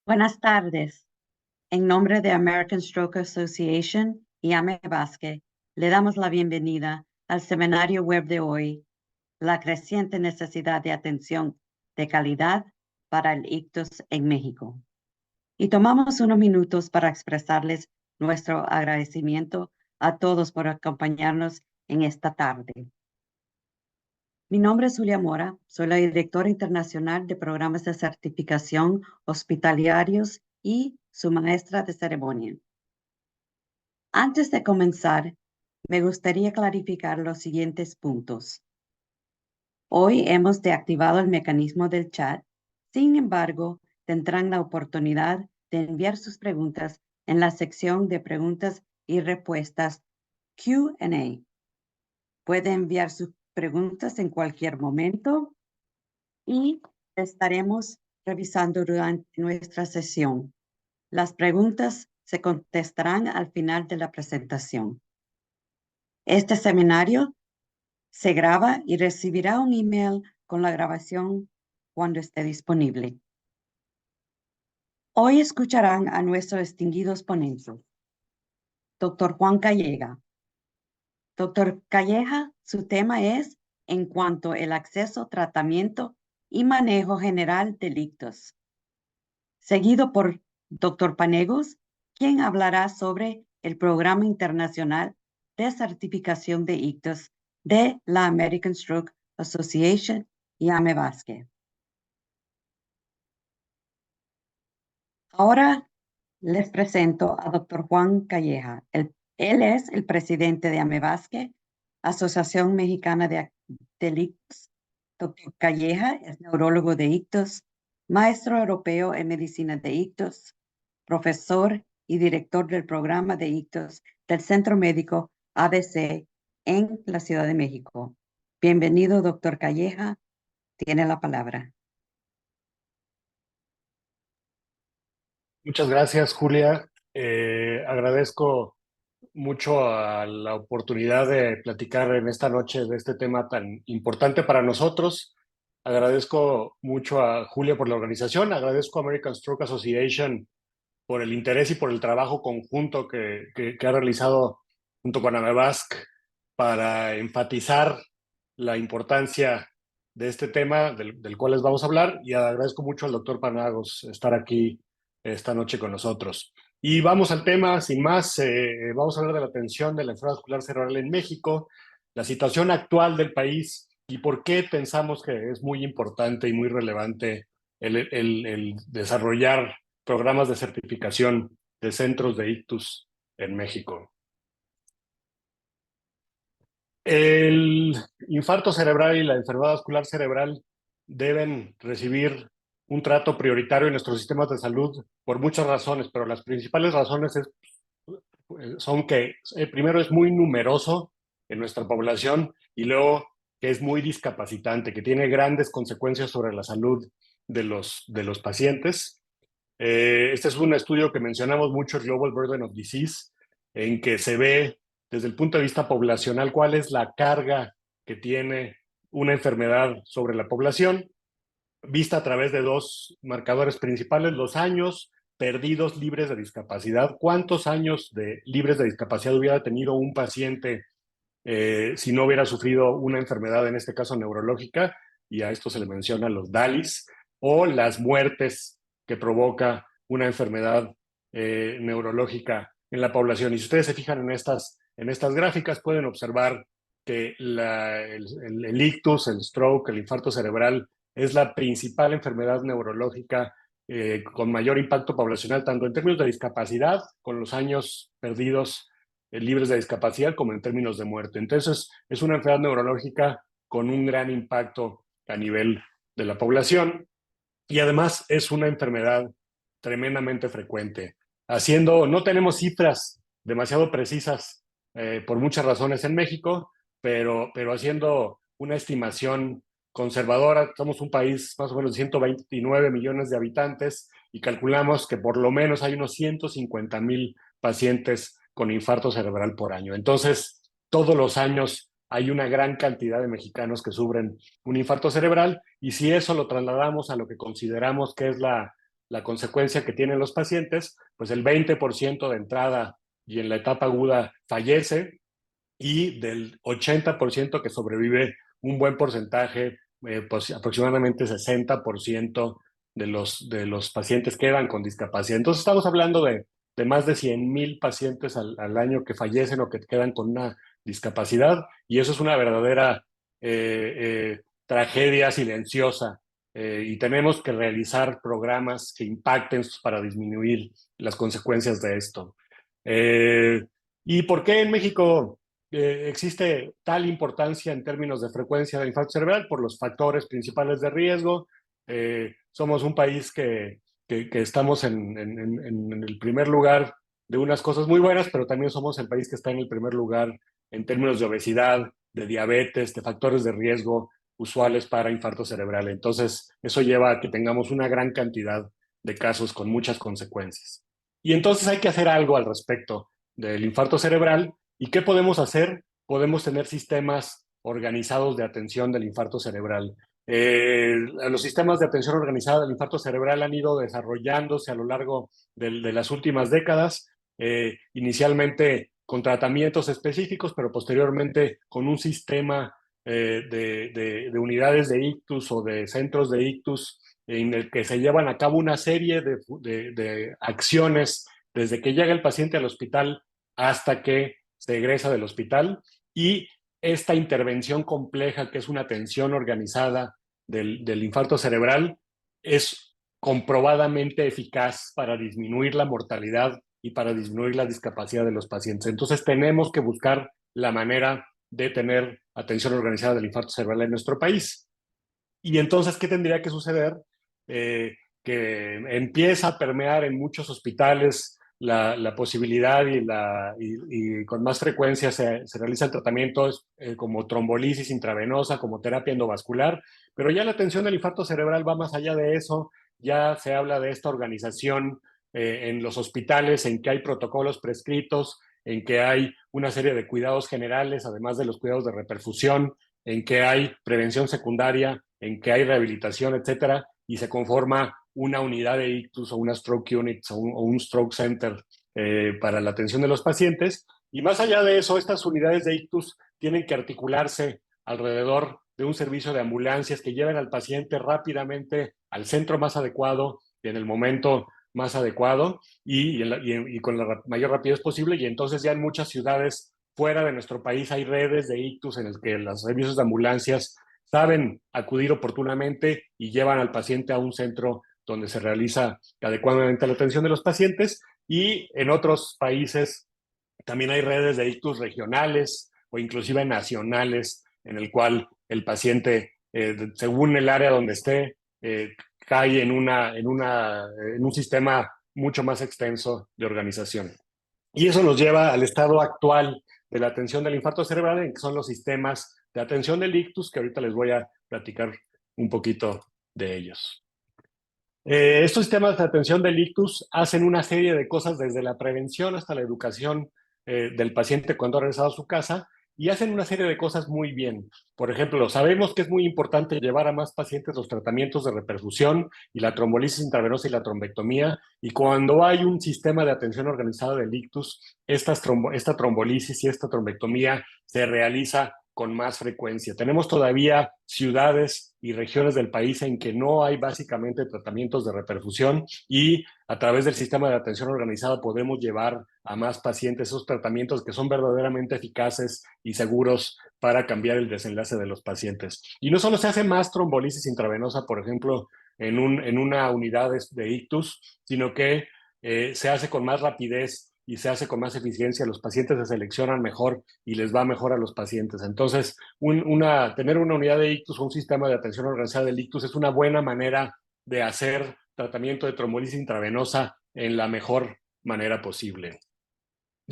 Buenas tardes. En nombre de American Stroke Association y AME Vázquez, le damos la bienvenida al seminario web de hoy, la creciente necesidad de atención de calidad para el ictus en México. Y tomamos unos minutos para expresarles nuestro agradecimiento a todos por acompañarnos en esta tarde. Mi nombre es Julia Mora, soy la directora internacional de programas de certificación hospitalarios y su maestra de ceremonia. Antes de comenzar, me gustaría clarificar los siguientes puntos. Hoy hemos deactivado el mecanismo del chat, sin embargo, tendrán la oportunidad de enviar sus preguntas en la sección de preguntas y respuestas Q&A. Puede enviar sus preguntas en cualquier momento y estaremos revisando durante nuestra sesión. Las preguntas se contestarán al final de la presentación. Este seminario se graba y recibirá un email con la grabación cuando esté disponible. Hoy escucharán a nuestros distinguidos ponentes. Dr. Juan Calleja. Dr. Calleja, su tema es en cuanto al acceso, tratamiento y manejo general de ictus. Seguido por Dr. Panegos, quien hablará sobre el Programa Internacional de Certificación de Ictus de la American Stroke Association y AME Vázquez. Ahora les presento a Dr. Juan Calleja. Él es el presidente de AME Vázquez, Asociación Mexicana de Ictus. Dr. Calleja es neurólogo de ictus, maestro europeo en medicina de ictus, profesor y director del programa de ictus del Centro Médico ABC en la Ciudad de México. Bienvenido, doctor Calleja. Tiene la palabra. Muchas gracias, Julia. Agradezco mucho a la oportunidad de platicar en esta noche de este tema tan importante para nosotros. Agradezco mucho a Julia por la organización, agradezco a American Stroke Association por el interés y por el trabajo conjunto que ha realizado junto con AMEVASC para enfatizar la importancia de este tema del cual les vamos a hablar, y agradezco mucho al doctor Panagos estar aquí esta noche con nosotros. Y vamos al tema, sin más, vamos a hablar de la atención de la enfermedad vascular cerebral en México, la situación actual del país y por qué pensamos que es muy importante y muy relevante el desarrollar programas de certificación de centros de ictus en México. El infarto cerebral y la enfermedad vascular cerebral deben recibir un trato prioritario en nuestros sistemas de salud por muchas razones, pero las principales razones son que primero es muy numeroso en nuestra población y luego que es muy discapacitante, que tiene grandes consecuencias sobre la salud de los pacientes. Este es un estudio que mencionamos mucho, el Global Burden of Disease, en que se ve desde el punto de vista poblacional cuál es la carga que tiene una enfermedad sobre la población, vista a través de dos marcadores principales: los años perdidos libres de discapacidad. ¿Cuántos años libres de discapacidad hubiera tenido un paciente si no hubiera sufrido una enfermedad, en este caso neurológica? Y a esto se le menciona los DALIs, o las muertes que provoca una enfermedad neurológica en la población. Y si ustedes se fijan en estas gráficas, pueden observar que el ictus, el stroke, el infarto cerebral es la principal enfermedad neurológica con mayor impacto poblacional, tanto en términos de discapacidad, con los años perdidos libres de discapacidad, como en términos de muerte. Entonces, es una enfermedad neurológica con un gran impacto a nivel de la población, y además es una enfermedad tremendamente frecuente. No tenemos cifras demasiado precisas por muchas razones en México, pero haciendo una estimación conservadora, somos un país más o menos de 129 millones de habitantes y calculamos que por lo menos hay unos 150,000 pacientes con infarto cerebral por año. Entonces, todos los años hay una gran cantidad de mexicanos que sufren un infarto cerebral y si eso lo trasladamos a lo que consideramos que es la consecuencia que tienen los pacientes, pues el 20% de entrada y en la etapa aguda fallece y del 80% que sobrevive un buen porcentaje, pues aproximadamente 60% de los pacientes quedan con discapacidad. Entonces estamos hablando de más de 100,000 pacientes al año que fallecen o que quedan con una discapacidad y eso es una verdadera tragedia silenciosa y tenemos que realizar programas que impacten para disminuir las consecuencias de esto. ¿Y por qué en México existe tal importancia en términos de frecuencia de infarto cerebral? Por los factores principales de riesgo. Somos un país que estamos en el primer lugar de unas cosas muy buenas, pero también somos el país que está en el primer lugar en términos de obesidad, de diabetes, de factores de riesgo usuales para infarto cerebral. Entonces, eso lleva a que tengamos una gran cantidad de casos con muchas consecuencias. Y entonces hay que hacer algo al respecto del infarto cerebral. ¿Y qué podemos hacer? Podemos tener sistemas organizados de atención del infarto cerebral. Los sistemas de atención organizada del infarto cerebral han ido desarrollándose a lo largo de las últimas décadas, inicialmente con tratamientos específicos, pero posteriormente con un sistema de unidades de ictus o de centros de ictus en el que se llevan a cabo una serie de acciones desde que llega el paciente al hospital hasta que se egresa del hospital y esta intervención compleja que es una atención organizada del infarto cerebral es comprobadamente eficaz para disminuir la mortalidad y para disminuir la discapacidad de los pacientes. Entonces tenemos que buscar la manera de tener atención organizada del infarto cerebral en nuestro país. Y entonces, ¿qué tendría que suceder? Que empieza a permear en muchos hospitales la posibilidad y con más frecuencia se realizan tratamientos como trombolisis intravenosa, como terapia endovascular, pero ya la atención del infarto cerebral va más allá de eso, ya se habla de esta organización en los hospitales en que hay protocolos prescritos, en que hay una serie de cuidados generales, además de los cuidados de reperfusión, en que hay prevención secundaria, en que hay rehabilitación, etcétera, y se conforma una unidad de ictus o una stroke unit o un stroke center para la atención de los pacientes. Y más allá de eso, estas unidades de ictus tienen que articularse alrededor de un servicio de ambulancias que lleven al paciente rápidamente al centro más adecuado en el momento más adecuado y con la mayor rapidez posible. Y entonces ya en muchas ciudades fuera de nuestro país hay redes de ictus en el que los servicios de ambulancias saben acudir oportunamente y llevan al paciente a un centro donde se realiza adecuadamente la atención de los pacientes. Y en otros países también hay redes de ictus regionales o inclusive nacionales en el cual el paciente, según el área donde esté, cae en un sistema mucho más extenso de organización. Y eso nos lleva al estado actual de la atención del infarto cerebral, en que son los sistemas de atención del ictus, que ahorita les voy a platicar un poquito de ellos. Estos sistemas de atención del ictus hacen una serie de cosas desde la prevención hasta la educación del paciente cuando ha regresado a su casa y hacen una serie de cosas muy bien. Por ejemplo, sabemos que es muy importante llevar a más pacientes los tratamientos de reperfusión y la trombolisis intravenosa y la trombectomía. Y cuando hay un sistema de atención organizada del ictus, esta trombolisis y esta trombectomía se realiza con más frecuencia. Tenemos todavía ciudades y regiones del país en que no hay básicamente tratamientos de reperfusión y a través del sistema de atención organizada podemos llevar a más pacientes esos tratamientos que son verdaderamente eficaces y seguros para cambiar el desenlace de los pacientes. Y no solo se hace más trombolisis intravenosa, por ejemplo, en una unidad de ictus, sino que se hace con más rapidez y se hace con más eficiencia, los pacientes se seleccionan mejor y les va mejor a los pacientes. Entonces, tener una unidad de ictus o un sistema de atención organizada del ictus es una buena manera de hacer tratamiento de trombolisis intravenosa en la mejor manera posible.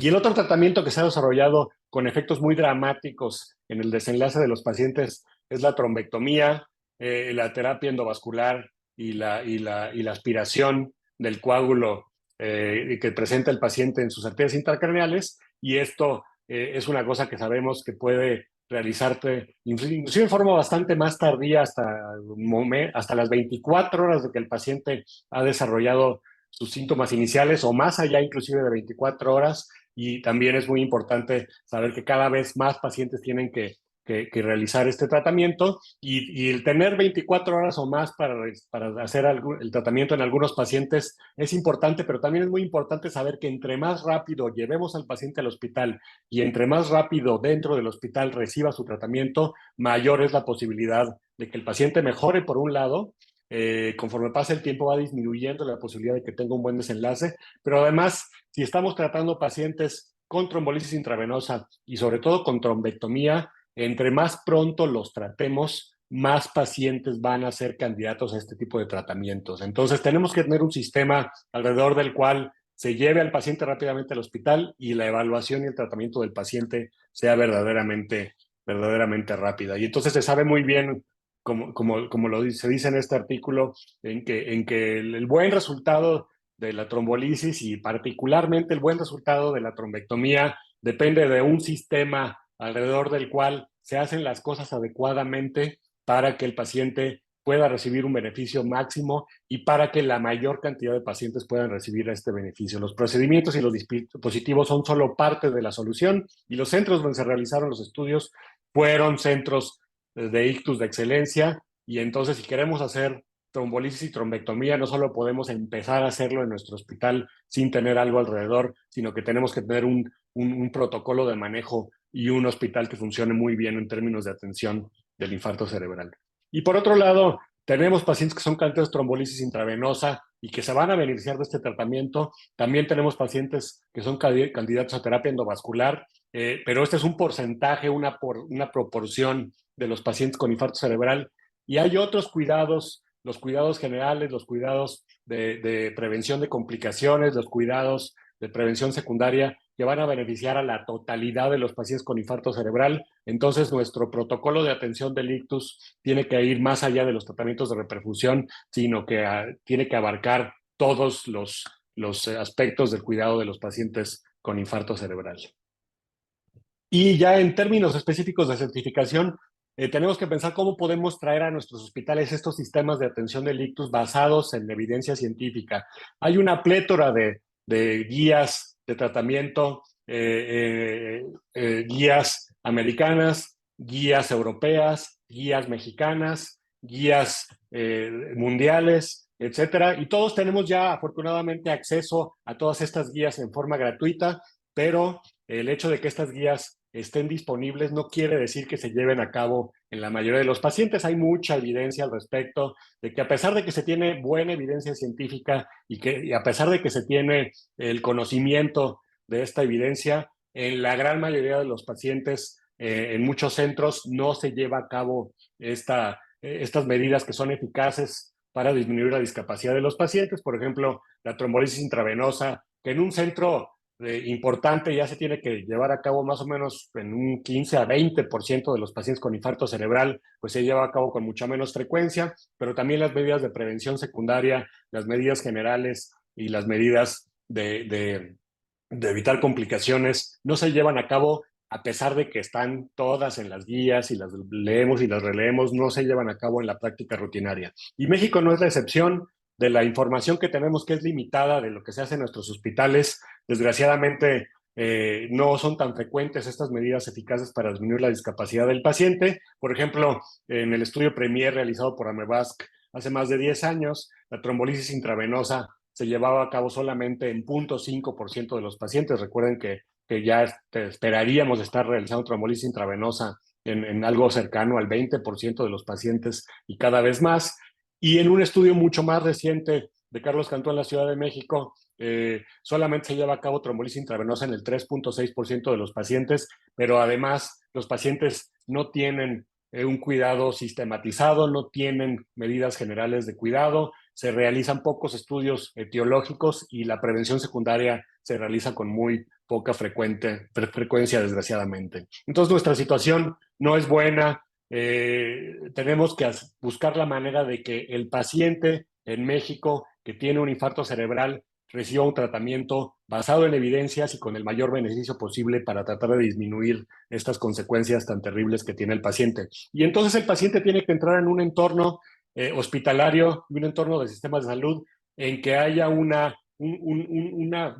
Y el otro tratamiento que se ha desarrollado con efectos muy dramáticos en el desenlace de los pacientes es la trombectomía, la terapia endovascular y la aspiración del coágulo que presenta el paciente en sus arterias intracraneales. Y esto es una cosa que sabemos que puede realizarte inclusive en forma bastante más tardía, hasta las 24 horas de que el paciente ha desarrollado sus síntomas iniciales o más allá inclusive de 24 horas. Y también es muy importante saber que cada vez más pacientes tienen que realizar este tratamiento y el tener 24 horas o más para hacer el tratamiento en algunos pacientes es importante, pero también es muy importante saber que entre más rápido llevemos al paciente al hospital y entre más rápido dentro del hospital reciba su tratamiento, mayor es la posibilidad de que el paciente mejore por un lado. Conforme pasa el tiempo va disminuyendo la posibilidad de que tenga un buen desenlace, pero además, si estamos tratando pacientes con trombolisis intravenosa y sobre todo con trombectomía, entre más pronto los tratemos, más pacientes van a ser candidatos a este tipo de tratamientos. Entonces, tenemos que tener un sistema alrededor del cual se lleve al paciente rápidamente al hospital y la evaluación y el tratamiento del paciente sea verdaderamente rápida. Y entonces se sabe muy bien, se dice en este artículo, en que el buen resultado de la trombolisis y particularmente el buen resultado de la trombectomía depende de un sistema alrededor del cual se hacen las cosas adecuadamente para que el paciente pueda recibir un beneficio máximo y para que la mayor cantidad de pacientes puedan recibir este beneficio. Los procedimientos y los dispositivos son solo parte de la solución y los centros donde se realizaron los estudios fueron centros de ictus de excelencia. Y entonces, si queremos hacer trombolisis y trombectomía, no solo podemos empezar a hacerlo en nuestro hospital sin tener algo alrededor, sino que tenemos que tener un protocolo de manejo y un hospital que funcione muy bien en términos de atención del infarto cerebral. Y por otro lado, tenemos pacientes que son candidatos a trombolisis intravenosa y que se van a beneficiar de este tratamiento. También tenemos pacientes que son candidatos a terapia endovascular, pero este es un porcentaje, una proporción de los pacientes con infarto cerebral. Y hay otros cuidados, los cuidados generales, los cuidados de prevención de complicaciones, los cuidados de prevención secundaria que van a beneficiar a la totalidad de los pacientes con infarto cerebral. Entonces, nuestro protocolo de atención del ictus tiene que ir más allá de los tratamientos de reperfusión, sino que tiene que abarcar todos los aspectos del cuidado de los pacientes con infarto cerebral. Y ya en términos específicos de certificación, tenemos que pensar cómo podemos traer a nuestros hospitales estos sistemas de atención del ictus basados en evidencia científica. Hay una plétora de guías de tratamiento, guías americanas, guías europeas, guías mexicanas, guías mundiales, etcétera. Y todos tenemos ya afortunadamente acceso a todas estas guías en forma gratuita, pero el hecho de que estas guías estén disponibles no quiere decir que se lleven a cabo en la mayoría de los pacientes. Hay mucha evidencia al respecto de que a pesar de que se tiene buena evidencia científica y a pesar de que se tiene el conocimiento de esta evidencia, en la gran mayoría de los pacientes, en muchos centros, no se lleva a cabo estas medidas que son eficaces para disminuir la discapacidad de los pacientes. Por ejemplo, la trombolisis intravenosa, que en un centro importante ya se tiene que llevar a cabo más o menos en un 15 a 20% de los pacientes con infarto cerebral, pues se lleva a cabo con mucha menos frecuencia, pero también las medidas de prevención secundaria, las medidas generales y las medidas de evitar complicaciones no se llevan a cabo a pesar de que están todas en las guías y las leemos y las releemos, no se llevan a cabo en la práctica rutinaria. Y México no es la excepción. De la información que tenemos, que es limitada de lo que se hace en nuestros hospitales, desgraciadamente no son tan frecuentes estas medidas eficaces para disminuir la discapacidad del paciente. Por ejemplo, en el estudio Premier realizado por Amevasc hace más de 10 años, la trombolisis intravenosa se llevaba a cabo solamente en 0.5% de los pacientes. Recuerden que ya esperaríamos estar realizando trombolisis intravenosa en algo cercano al 20% de los pacientes y cada vez más. Y en un estudio mucho más reciente de Carlos Cantú en la Ciudad de México, solamente se lleva a cabo trombolisis intravenosa en el 3.6% de los pacientes, pero además los pacientes no tienen un cuidado sistematizado, no tienen medidas generales de cuidado, se realizan pocos estudios etiológicos y la prevención secundaria se realiza con muy poca frecuencia, desgraciadamente. Entonces, nuestra situación no es buena. Tenemos que buscar la manera de que el paciente en México que tiene un infarto cerebral reciba un tratamiento basado en evidencias y con el mayor beneficio posible para tratar de disminuir estas consecuencias tan terribles que tiene el paciente. Y entonces el paciente tiene que entrar en un entorno hospitalario, un entorno de sistemas de salud en que haya una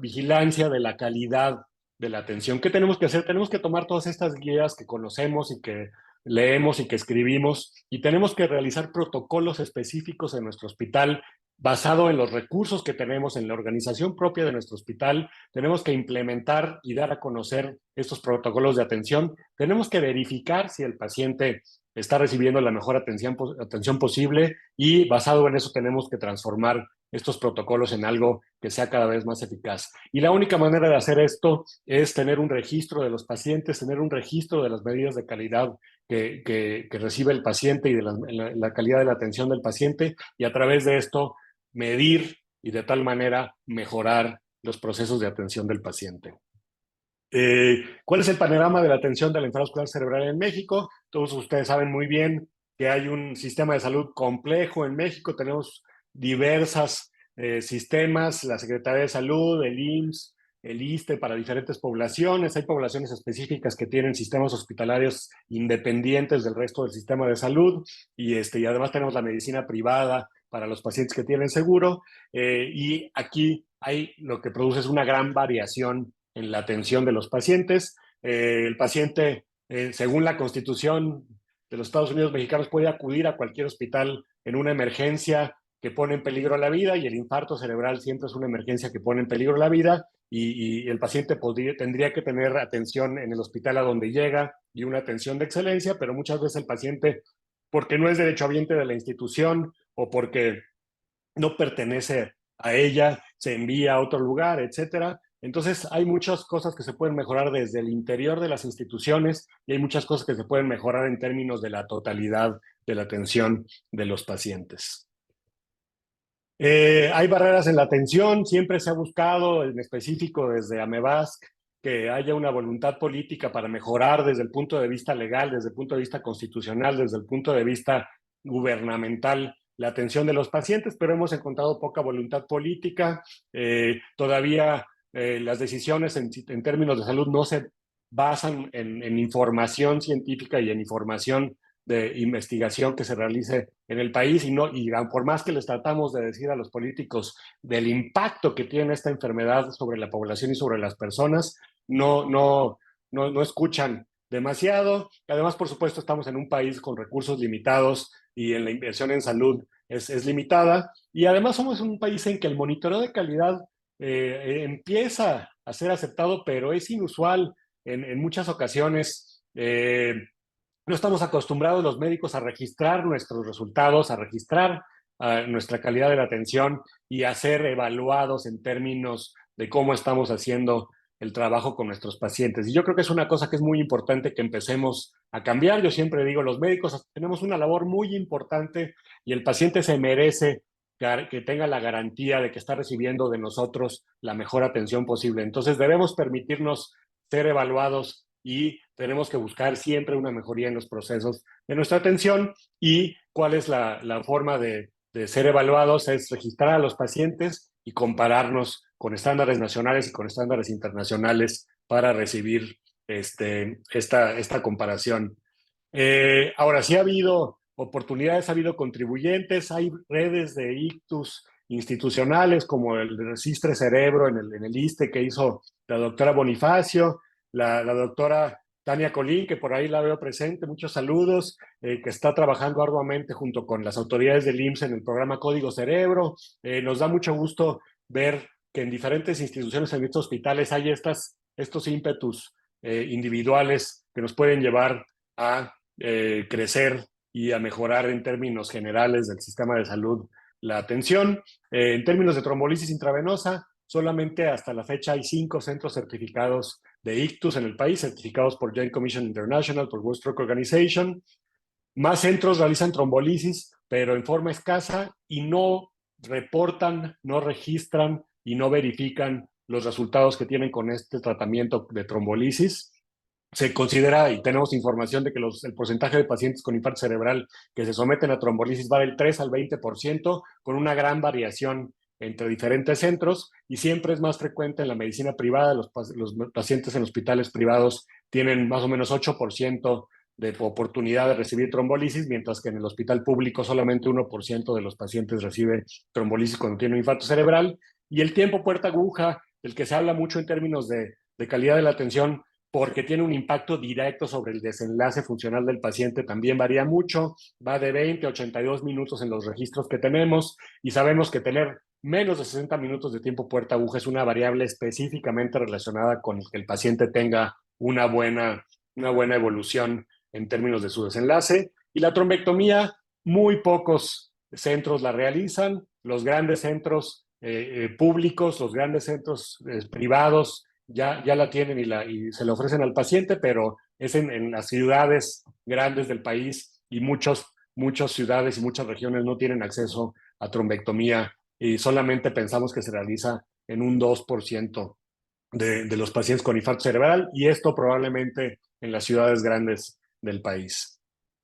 vigilancia de la calidad de la atención. ¿Qué tenemos que hacer? Tenemos que tomar todas estas guías que conocemos y que leemos y que escribimos y tenemos que realizar protocolos específicos en nuestro hospital basado en los recursos que tenemos en la organización propia de nuestro hospital. Tenemos que implementar y dar a conocer estos protocolos de atención. Tenemos que verificar si el paciente está recibiendo la mejor atención posible y basado en eso tenemos que transformar estos protocolos en algo que sea cada vez más eficaz. Y la única manera de hacer esto es tener un registro de los pacientes, tener un registro de las medidas de calidad que recibe el paciente y de la calidad de la atención del paciente, y a través de esto medir y de tal manera mejorar los procesos de atención del paciente. ¿Cuál es el panorama de la atención de la enfermedad vascular cerebral en México? Todos ustedes saben muy bien que hay un sistema de salud complejo en México. Tenemos diversos sistemas, la Secretaría de Salud, el IMSS, el ISSSTE para diferentes poblaciones. Hay poblaciones específicas que tienen sistemas hospitalarios independientes del resto del sistema de salud y además tenemos la medicina privada para los pacientes que tienen seguro. Y aquí hay lo que produce es una gran variación en la atención de los pacientes. El paciente, según la Constitución de los Estados Unidos mexicanos, puede acudir a cualquier hospital en una emergencia que pone en peligro la vida, y el infarto cerebral siempre es una emergencia que pone en peligro la vida, y el paciente tendría que tener atención en el hospital a donde llega y una atención de excelencia, pero muchas veces el paciente, porque no es derechohabiente de la institución o porque no pertenece a ella, se envía a otro lugar, etcétera. Entonces hay muchas cosas que se pueden mejorar desde el interior de las instituciones y hay muchas cosas que se pueden mejorar en términos de la totalidad de la atención de los pacientes. Hay barreras en la atención. Siempre se ha buscado, en específico desde AMEBASC, que haya una voluntad política para mejorar desde el punto de vista legal, desde el punto de vista constitucional, desde el punto de vista gubernamental, la atención de los pacientes, pero hemos encontrado poca voluntad política. Todavía las decisiones en términos de salud no se basan en información científica y en información de investigación que se realice en el país, y por más que les tratamos de decir a los políticos del impacto que tiene esta enfermedad sobre la población y sobre las personas, no escuchan demasiado. Además, por supuesto, estamos en un país con recursos limitados y en la inversión en salud es limitada, y además somos un país en que el monitoreo de calidad empieza a ser aceptado, pero es inusual en muchas ocasiones. No estamos acostumbrados los médicos a registrar nuestros resultados, a registrar nuestra calidad de la atención y a ser evaluados en términos de cómo estamos haciendo el trabajo con nuestros pacientes. Y yo creo que es una cosa que es muy importante que empecemos a cambiar. Yo siempre digo, los médicos tenemos una labor muy importante y el paciente se merece que tenga la garantía de que está recibiendo de nosotros la mejor atención posible. Entonces debemos permitirnos ser evaluados y tenemos que buscar siempre una mejoría en los procesos de nuestra atención. ¿Y cuál es la forma de ser evaluados? Es registrar a los pacientes y compararnos con estándares nacionales y con estándares internacionales para recibir esta comparación. Ahora, sí ha habido oportunidades, ha habido contribuyentes, hay redes de ictus institucionales como el Registre Cerebro en el ISSSTE que hizo la doctora Bonifacio, la doctora Tania Colín, que por ahí la veo presente, muchos saludos, que está trabajando arduamente junto con las autoridades del IMSS en el programa Código Cerebro. Nos da mucho gusto ver que en diferentes instituciones, en estos hospitales, hay estos ímpetus individuales que nos pueden llevar a crecer y a mejorar en términos generales del sistema de salud la atención. En términos de trombolisis intravenosa, solamente hasta la fecha hay 5 centros certificados de ictus en el país, certificados por Joint Commission International, por World Stroke Organization. Más centros realizan trombolisis, pero en forma escasa y no reportan, no registran y no verifican los resultados que tienen con este tratamiento de trombolisis. Se considera, y tenemos información de que el porcentaje de pacientes con infarto cerebral que se someten a trombolisis va del 3 al 20%, con una gran variación entre diferentes centros, y siempre es más frecuente en la medicina privada. Los pacientes en hospitales privados tienen más o menos 8% de oportunidad de recibir trombolisis, mientras que en el hospital público solamente 1% de los pacientes recibe trombolisis cuando tiene un infarto cerebral. Y el tiempo puerta aguja, del que se habla mucho en términos de calidad de la atención, porque tiene un impacto directo sobre el desenlace funcional del paciente, también varía mucho, va de 20 a 82 minutos en los registros que tenemos, y sabemos que tener menos de 60 minutos de tiempo puerta aguja es una variable específicamente relacionada con que el paciente tenga una buena evolución en términos de su desenlace. Y la trombectomía, muy pocos centros la realizan. Los grandes centros públicos, los grandes centros privados ya la tienen y se la ofrecen al paciente, pero es en las ciudades grandes del país, y muchas ciudades y muchas regiones no tienen acceso a trombectomía, y solamente pensamos que se realiza en un 2% de los pacientes con infarto cerebral, y esto probablemente en las ciudades grandes del país.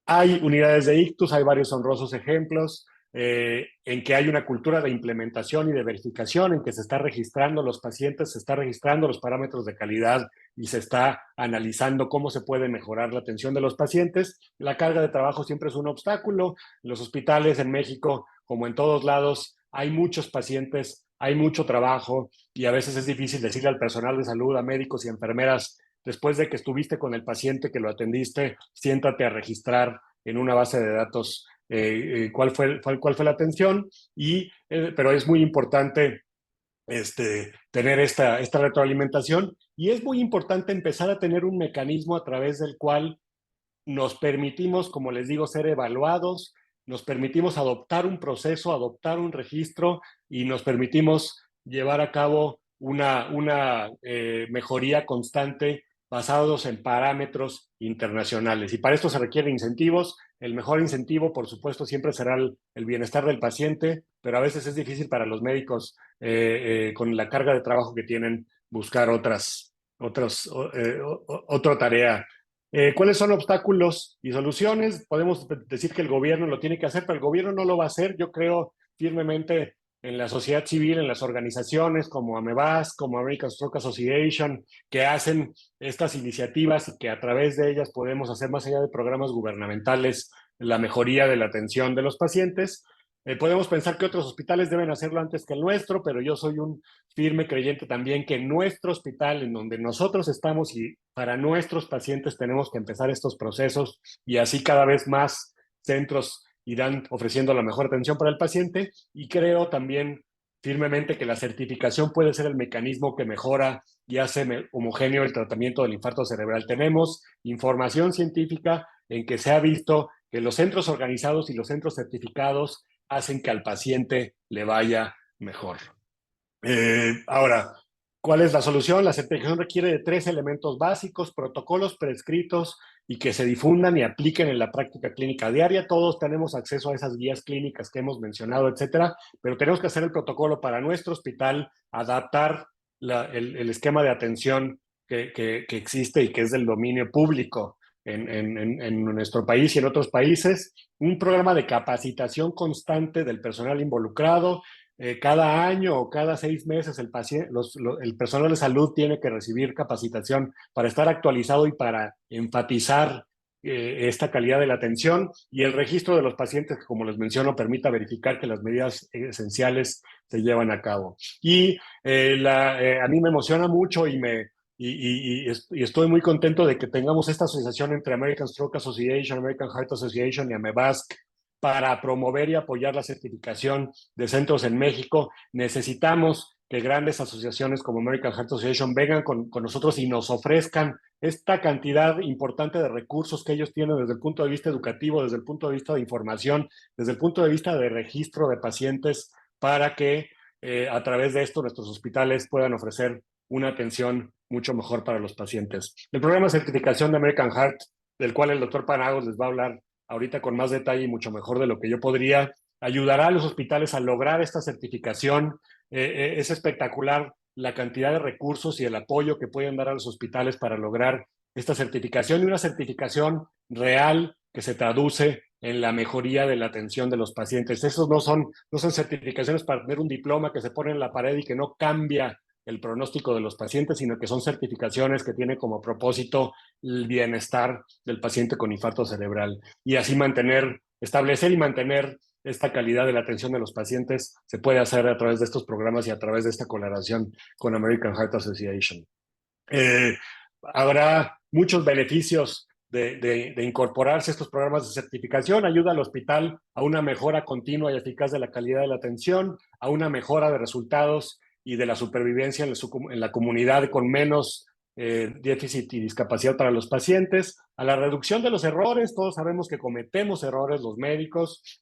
Hay unidades de ictus, hay varios honrosos ejemplos en que hay una cultura de implementación y de verificación, en que se está registrando los pacientes, se está registrando los parámetros de calidad y se está analizando cómo se puede mejorar la atención de los pacientes. La carga de trabajo siempre es un obstáculo. En los hospitales en México, como en todos lados, hay muchos pacientes, hay mucho trabajo, y a veces es difícil decirle al personal de salud, a médicos y enfermeras: después de que estuviste con el paciente, que lo atendiste, siéntate a registrar en una base de datos cuál fue la atención. Pero es muy importante tener esta retroalimentación, y es muy importante empezar a tener un mecanismo a través del cual nos permitimos, como les digo, ser evaluados, nos permitimos adoptar un proceso, adoptar un registro, y nos permitimos llevar a cabo una mejoría constante basados en parámetros internacionales. Y para esto se requieren incentivos. El mejor incentivo, por supuesto, siempre será el bienestar del paciente, pero a veces es difícil para los médicos, con la carga de trabajo que tienen, buscar otra tarea. ¿Cuáles son obstáculos y soluciones? Podemos decir que el gobierno lo tiene que hacer, pero el gobierno no lo va a hacer. Yo creo firmemente en la sociedad civil, en las organizaciones como AMEBAS, como American Stroke Association, que hacen estas iniciativas, y que a través de ellas podemos hacer, más allá de programas gubernamentales, la mejoría de la atención de los pacientes. Podemos pensar que otros hospitales deben hacerlo antes que el nuestro, pero yo soy un firme creyente también que en nuestro hospital, en donde nosotros estamos y para nuestros pacientes, tenemos que empezar estos procesos, y así cada vez más centros irán ofreciendo la mejor atención para el paciente. Y creo también firmemente que la certificación puede ser el mecanismo que mejora y hace homogéneo el tratamiento del infarto cerebral. Tenemos información científica en que se ha visto que los centros organizados y los centros certificados hacen que al paciente le vaya mejor. Ahora, ¿cuál es la solución? La certificación requiere de 3 elementos básicos: protocolos prescritos y que se difundan y apliquen en la práctica clínica diaria. Todos tenemos acceso a esas guías clínicas que hemos mencionado, etcétera, pero tenemos que hacer el protocolo para nuestro hospital, adaptar el esquema de atención que existe y que es del dominio público en nuestro país y en otros países. Un programa de capacitación constante del personal involucrado. Cada año o cada 6 meses el personal de salud tiene que recibir capacitación para estar actualizado y para enfatizar esta calidad de la atención, y el registro de los pacientes, que, como les menciono, permita verificar que las medidas esenciales se llevan a cabo. Y a mí me emociona mucho y estoy muy contento de que tengamos esta asociación entre American Stroke Association, American Heart Association y AMEBASC para promover y apoyar la certificación de centros en México. Necesitamos que grandes asociaciones como American Heart Association vengan con nosotros y nos ofrezcan esta cantidad importante de recursos que ellos tienen desde el punto de vista educativo, desde el punto de vista de información, desde el punto de vista de registro de pacientes, para que a través de esto nuestros hospitales puedan ofrecer una atención mucho mejor para los pacientes. El programa de certificación de American Heart, del cual el doctor Panagos les va a hablar ahorita con más detalle y mucho mejor de lo que yo podría, ayudará a los hospitales a lograr esta certificación. Es espectacular la cantidad de recursos y el apoyo que pueden dar a los hospitales para lograr esta certificación y una certificación real que se traduce en la mejoría de la atención de los pacientes. Esos no son certificaciones para tener un diploma que se pone en la pared y que no cambia el pronóstico de los pacientes, sino que son certificaciones que tienen como propósito el bienestar del paciente con infarto cerebral. Y así establecer y mantener esta calidad de la atención de los pacientes se puede hacer a través de estos programas y a través de esta colaboración con American Heart Association. Habrá muchos beneficios de incorporarse a estos programas de certificación. Ayuda al hospital a una mejora continua y eficaz de la calidad de la atención, a una mejora de resultados y de la supervivencia en la comunidad con menos déficit y discapacidad para los pacientes, a la reducción de los errores. Todos sabemos que cometemos errores los médicos,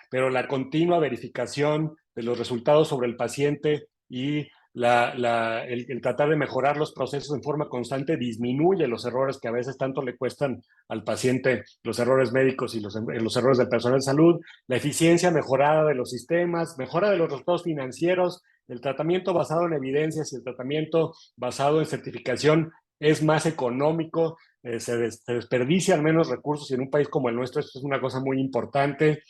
pero la continua verificación de los resultados sobre el paciente y el tratar de mejorar los procesos en forma constante disminuye los errores que a veces tanto le cuestan al paciente, los errores médicos y los errores del personal de salud, la eficiencia mejorada de los sistemas, mejora de los resultados financieros, el tratamiento basado en evidencias y el tratamiento basado en certificación es más económico, se desperdician menos recursos y en un país como el nuestro esto es una cosa muy importante.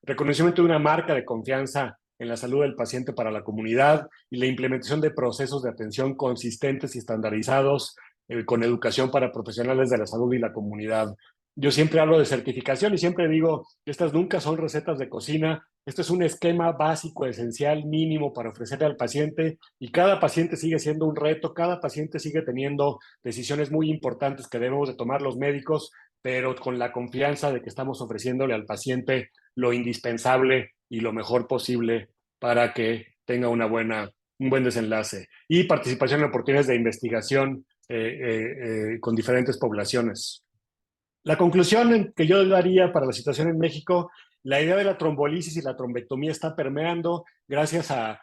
Reconocimiento de una marca de confianza en la salud del paciente para la comunidad y la implementación de procesos de atención consistentes y estandarizados con educación para profesionales de la salud y la comunidad. Yo siempre hablo de certificación y siempre digo, estas nunca son recetas de cocina, esto es un esquema básico, esencial, mínimo para ofrecerle al paciente y cada paciente sigue siendo un reto, cada paciente sigue teniendo decisiones muy importantes que debemos de tomar los médicos, pero con la confianza de que estamos ofreciéndole al paciente lo indispensable y lo mejor posible para que tenga un buen desenlace. Y participación en oportunidades de investigación con diferentes poblaciones. La conclusión que yo daría para la situación en México, la idea de la trombolisis y la trombectomía está permeando gracias a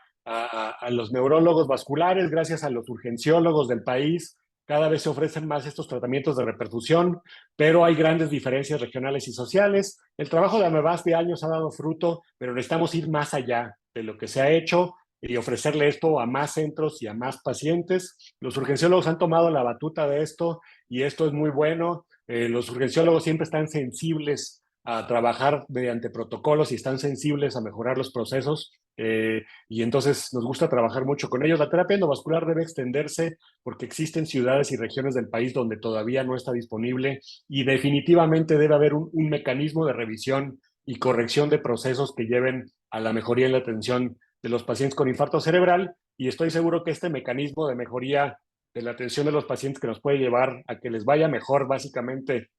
los neurólogos vasculares, gracias a los urgenciólogos del país. Cada vez se ofrecen más estos tratamientos de reperfusión, pero hay grandes diferencias regionales y sociales. El trabajo de Amebas de años ha dado fruto, pero necesitamos ir más allá de lo que se ha hecho y ofrecerle esto a más centros y a más pacientes. Los urgenciólogos han tomado la batuta de esto y esto es muy bueno. Los urgenciólogos siempre están sensibles a trabajar mediante protocolos y están sensibles a mejorar los procesos y entonces nos gusta trabajar mucho con ellos. La terapia endovascular debe extenderse porque existen ciudades y regiones del país donde todavía no está disponible y definitivamente debe haber un mecanismo de revisión y corrección de procesos que lleven a la mejoría en la atención de los pacientes con infarto cerebral y estoy seguro que este mecanismo de mejoría de la atención de los pacientes que nos puede llevar a que les vaya mejor básicamente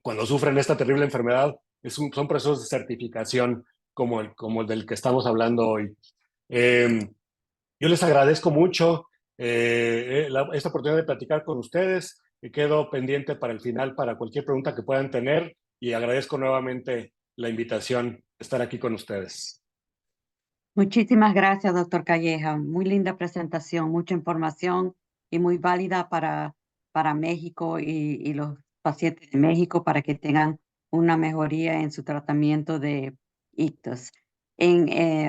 cuando sufren esta terrible enfermedad son procesos de certificación como el del que estamos hablando hoy. Yo les agradezco mucho esta oportunidad de platicar con ustedes y quedo pendiente para el final para cualquier pregunta que puedan tener y agradezco nuevamente la invitación de estar aquí con ustedes. Muchísimas gracias, doctor Calleja. Muy linda presentación, mucha información y muy válida para México y los pacientes de México para que tengan una mejoría en su tratamiento de ictus.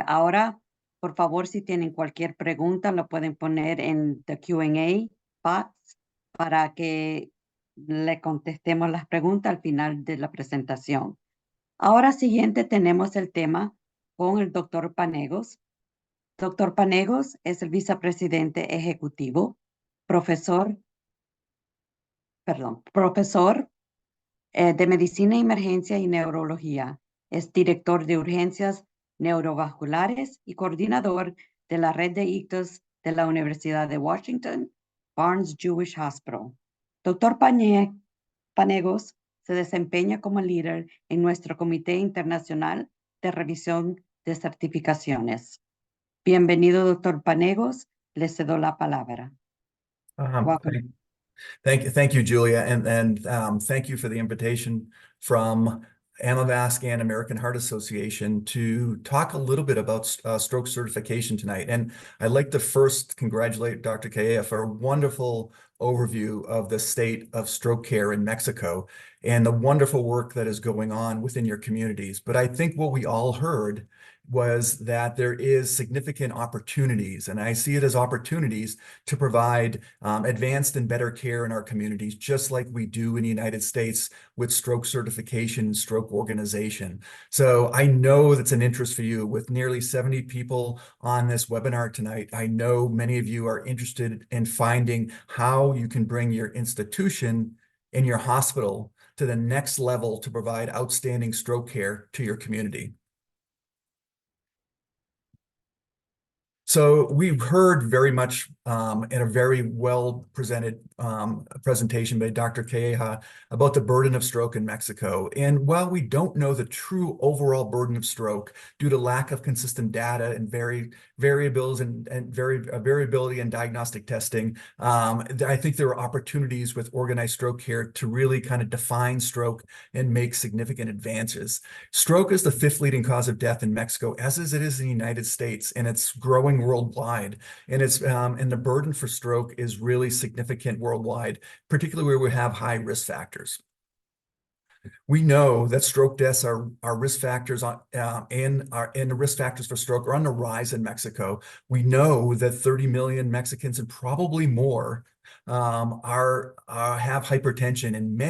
Ahora, por favor, si tienen cualquier pregunta, lo pueden poner en the Q&A box para que le contestemos las preguntas al final de la presentación. Ahora siguiente tenemos el tema con el doctor Panegos. Doctor Panegos es el vicepresidente ejecutivo, profesor de Medicina, Emergencia y Neurología. Es director de urgencias neurovasculares y coordinador de la red de ictus de la Universidad de Washington, Barnes Jewish Hospital. Doctor Panegos se desempeña como líder en nuestro Comité Internacional de Revisión de Certificaciones. Bienvenido, doctor Panegos. Le cedo la palabra. Thank you, Julia, and thank you for the invitation from Amavasc and American Heart Association to talk a little bit about stroke certification tonight. And I'd like to first congratulate Dr. Calleja for a wonderful overview of the state of stroke care in Mexico. and the wonderful work that is going on within your communities. But I think what we all heard was that there is significant opportunities, and I see it as opportunities to provide advanced and better care in our communities, just like we do in the United States with stroke certification and stroke organization. So I know that's an interest for you. With nearly 70 people on this webinar tonight, I know many of you are interested in finding how you can bring your institution and your hospital to the next level to provide outstanding stroke care to your community. So we've heard very much in a very well presented presentation by Dr. Calleja about the burden of stroke in Mexico. And while we don't know the true overall burden of stroke due to lack of consistent data and variability in diagnostic testing, I think there are opportunities with organized stroke care to really kind of define stroke and make significant advances. Stroke is the 5th leading cause of death in Mexico, as it is in the United States, and it's growing worldwide. And and the burden for stroke is really significant worldwide, particularly where we have high risk factors. We know that stroke deaths are risk factors and the risk factors for stroke are on the rise in Mexico. We know that 30 million Mexicans and probably more have hypertension, and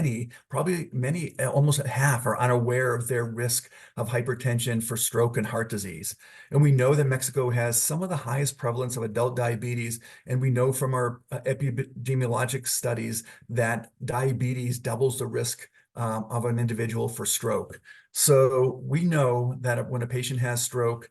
almost half are unaware of their risk of hypertension for stroke and heart disease. And we know that Mexico has some of the highest prevalence of adult diabetes, and we know from our epidemiologic studies that diabetes doubles the risk of an individual for stroke. So we know that when a patient has stroke,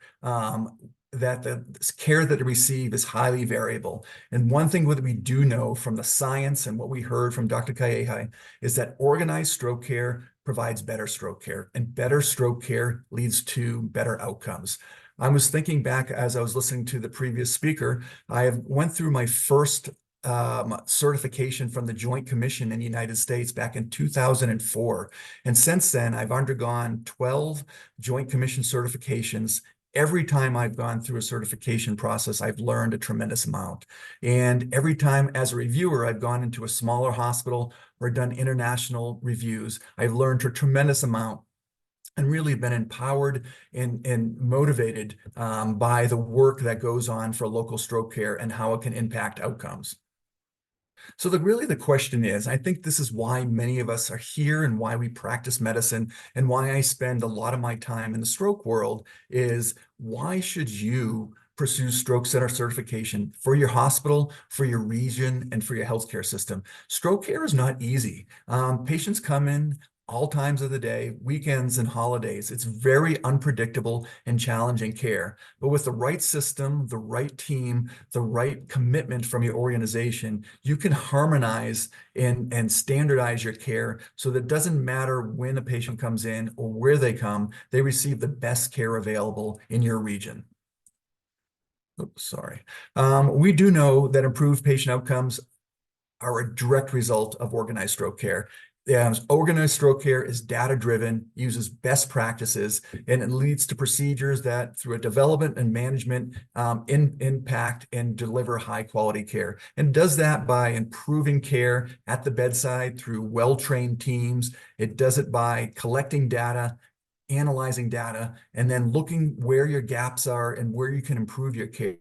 that the care that they receive is highly variable. And one thing that we do know from the science and what we heard from Dr. Calleja is that organized stroke care provides better stroke care, and better stroke care leads to better outcomes. I was thinking back as I was listening to the previous speaker, I went through my first certification from the Joint Commission in the United States back in 2004. And since then, I've undergone 12 Joint Commission certifications. Every time I've gone through a certification process, I've learned a tremendous amount. And every time as a reviewer, I've gone into a smaller hospital or done international reviews, I've learned a tremendous amount and really been empowered and motivated by the work that goes on for local stroke care and how it can impact outcomes. So really the question is, I think this is why many of us are here and why we practice medicine and why I spend a lot of my time in the stroke world, is why should you pursue stroke center certification for your hospital, for your region, and for your healthcare system? Stroke care is not easy. Patients come in all times of the day, weekends and holidays. It's very unpredictable and challenging care. But with the right system, the right team, the right commitment from your organization, you can harmonize and standardize your care so that it doesn't matter when a patient comes in or where they come, they receive the best care available in your region. Oops, sorry. We do know that improved patient outcomes are a direct result of organized stroke care. Organized stroke care is data-driven, uses best practices, and it leads to procedures that, through a development and management, impact and deliver high-quality care. And does that by improving care at the bedside through well-trained teams. It does it by collecting data, analyzing data, and then looking where your gaps are and where you can improve your care.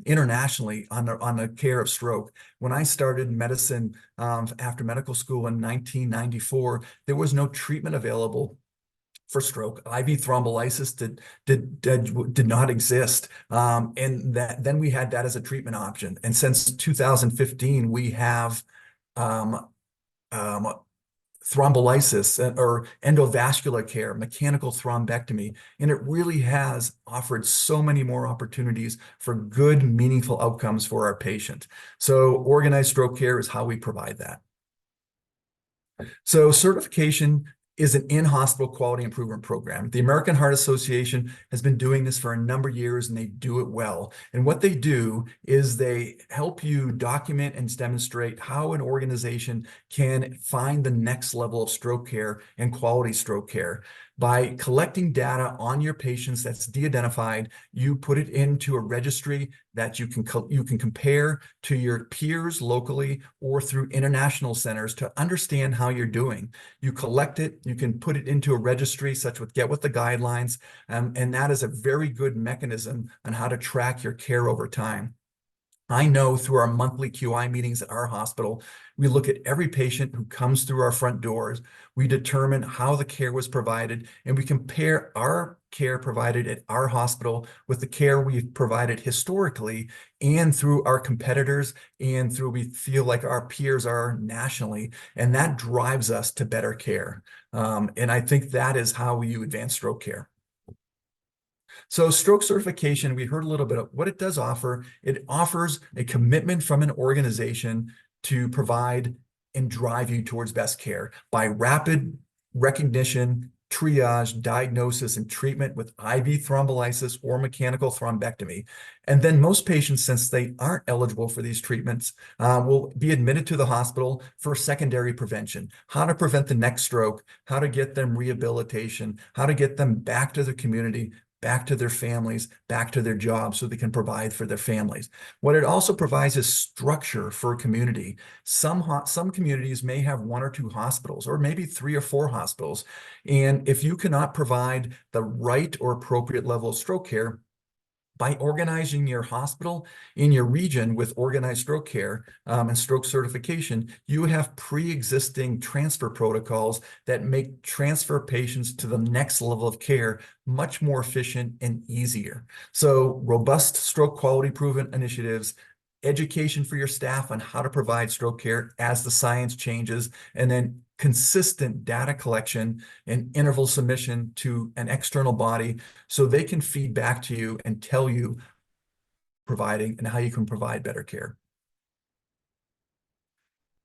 Internationally on the care of stroke. When I started medicine after medical school in 1994, there was no treatment available for stroke. IV thrombolysis did not exist, and then we had that as a treatment option. And since 2015, we have thrombolysis or endovascular care, mechanical thrombectomy, and it really has offered so many more opportunities for good, meaningful outcomes for our patient. So organized stroke care is how we provide that. So certification is an in-hospital quality improvement program. The American Heart Association has been doing this for a number of years, and they do it well. And what they do is they help you document and demonstrate how an organization can find the next level of stroke care and quality stroke care. By collecting data on your patients that's de-identified, you put it into a registry that you can compare to your peers locally or through international centers to understand how you're doing. You collect it, you can put it into a registry such with Get With The Guidelines, and that is a very good mechanism on how to track your care over time. I know through our monthly QI meetings at our hospital, we look at every patient who comes through our front doors. We determine how the care was provided, and we compare our care provided at our hospital with the care we've provided historically and through our competitors and through we feel like our peers are nationally. And that drives us to better care. And I think that is how you advance stroke care. So stroke certification, we heard a little bit of what it does offer. It offers a commitment from an organization to provide and drive you towards best care by rapid recognition, triage, diagnosis, and treatment with IV thrombolysis or mechanical thrombectomy. And then most patients, since they aren't eligible for these treatments, will be admitted to the hospital for secondary prevention, how to prevent the next stroke, how to get them rehabilitation, how to get them back to the community, back to their families, back to their jobs so they can provide for their families. What it also provides is structure for a community. Some communities may have 1 or 2 hospitals, or maybe 3 or 4 hospitals. And if you cannot provide the right or appropriate level of stroke care, by organizing your hospital in your region with organized stroke care and stroke certification, you have pre-existing transfer protocols that make transfer patients to the next level of care much more efficient and easier. So robust stroke quality improvement initiatives, education for your staff on how to provide stroke care as the science changes, and then consistent data collection and interval submission to an external body so they can feed back to you and tell you providing and how you can provide better care.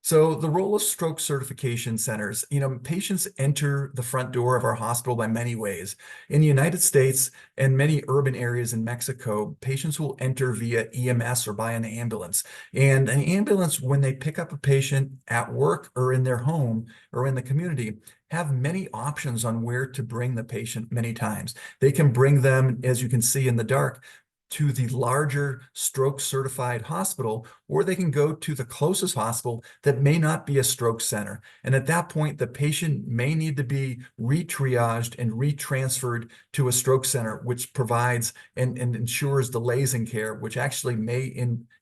So the role of stroke certification centers, patients enter the front door of our hospital by many ways. In the United States and many urban areas in Mexico, patients will enter via EMS or by an ambulance. And an ambulance, when they pick up a patient at work or in their home or in the community, have many options on where to bring the patient many times. They can bring them, as you can see in the dark, to the larger stroke certified hospital, or they can go to the closest hospital that may not be a stroke center. And at that point, the patient may need to be re-triaged and retransferred to a stroke center, which provides and ensures delays in care, which actually may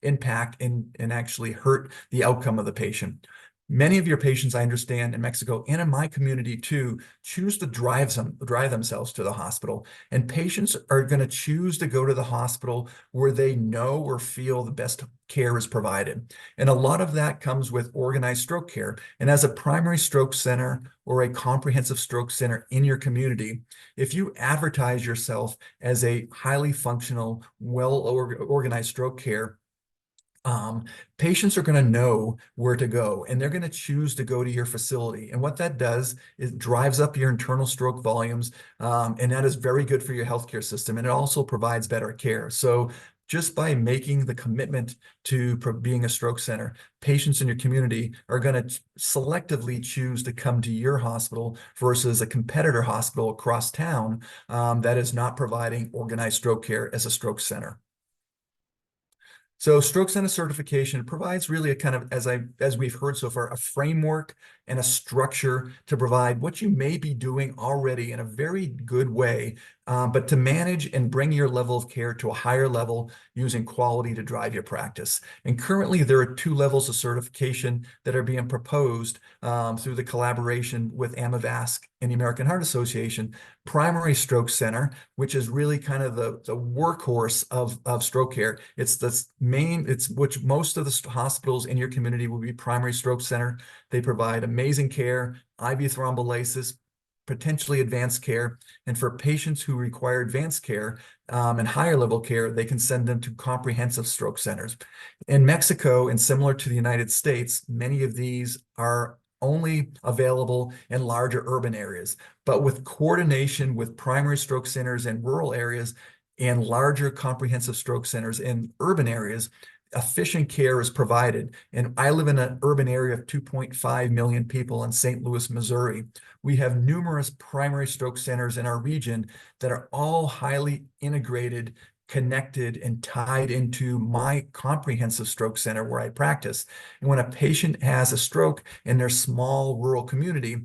impact and actually hurt the outcome of the patient. Many of your patients, I understand, in Mexico and in my community too, choose to drive themselves to the hospital. And patients are going to choose to go to the hospital where they know or feel the best care is provided. And a lot of that comes with organized stroke care. And as a primary stroke center or a comprehensive stroke center in your community, if you advertise yourself as a highly functional, well-organized stroke care, patients are going to know where to go, and they're going to choose to go to your facility. And what that does is drives up your internal stroke volumes, and that is very good for your healthcare system. And it also provides better care. So just by making the commitment to being a stroke center, patients in your community are going to selectively choose to come to your hospital versus a competitor hospital across town that is not providing organized stroke care as a stroke center. So stroke center certification provides really a kind of, as we've heard so far, a framework and a structure to provide what you may be doing already in a very good way, but to manage and bring your level of care to a higher level using quality to drive your practice. And currently there are 2 levels of certification that are being proposed through the collaboration with AMAVASC and the American Heart Association. Primary stroke center, which is really kind of the workhorse of stroke care. It's which most of the hospitals in your community will be primary stroke center. They provide amazing care, IV thrombolysis, potentially advanced care. And for patients who require advanced care and higher level care, they can send them to comprehensive stroke centers. In Mexico, and similar to the United States, many of these are only available in larger urban areas. But with coordination with primary stroke centers in rural areas and larger comprehensive stroke centers in urban areas, efficient care is provided. And I live in an urban area of 2.5 million people in St. Louis, Missouri. We have numerous primary stroke centers in our region that are all highly integrated, connected, and tied into my comprehensive stroke center where I practice. And when a patient has a stroke in their small rural community,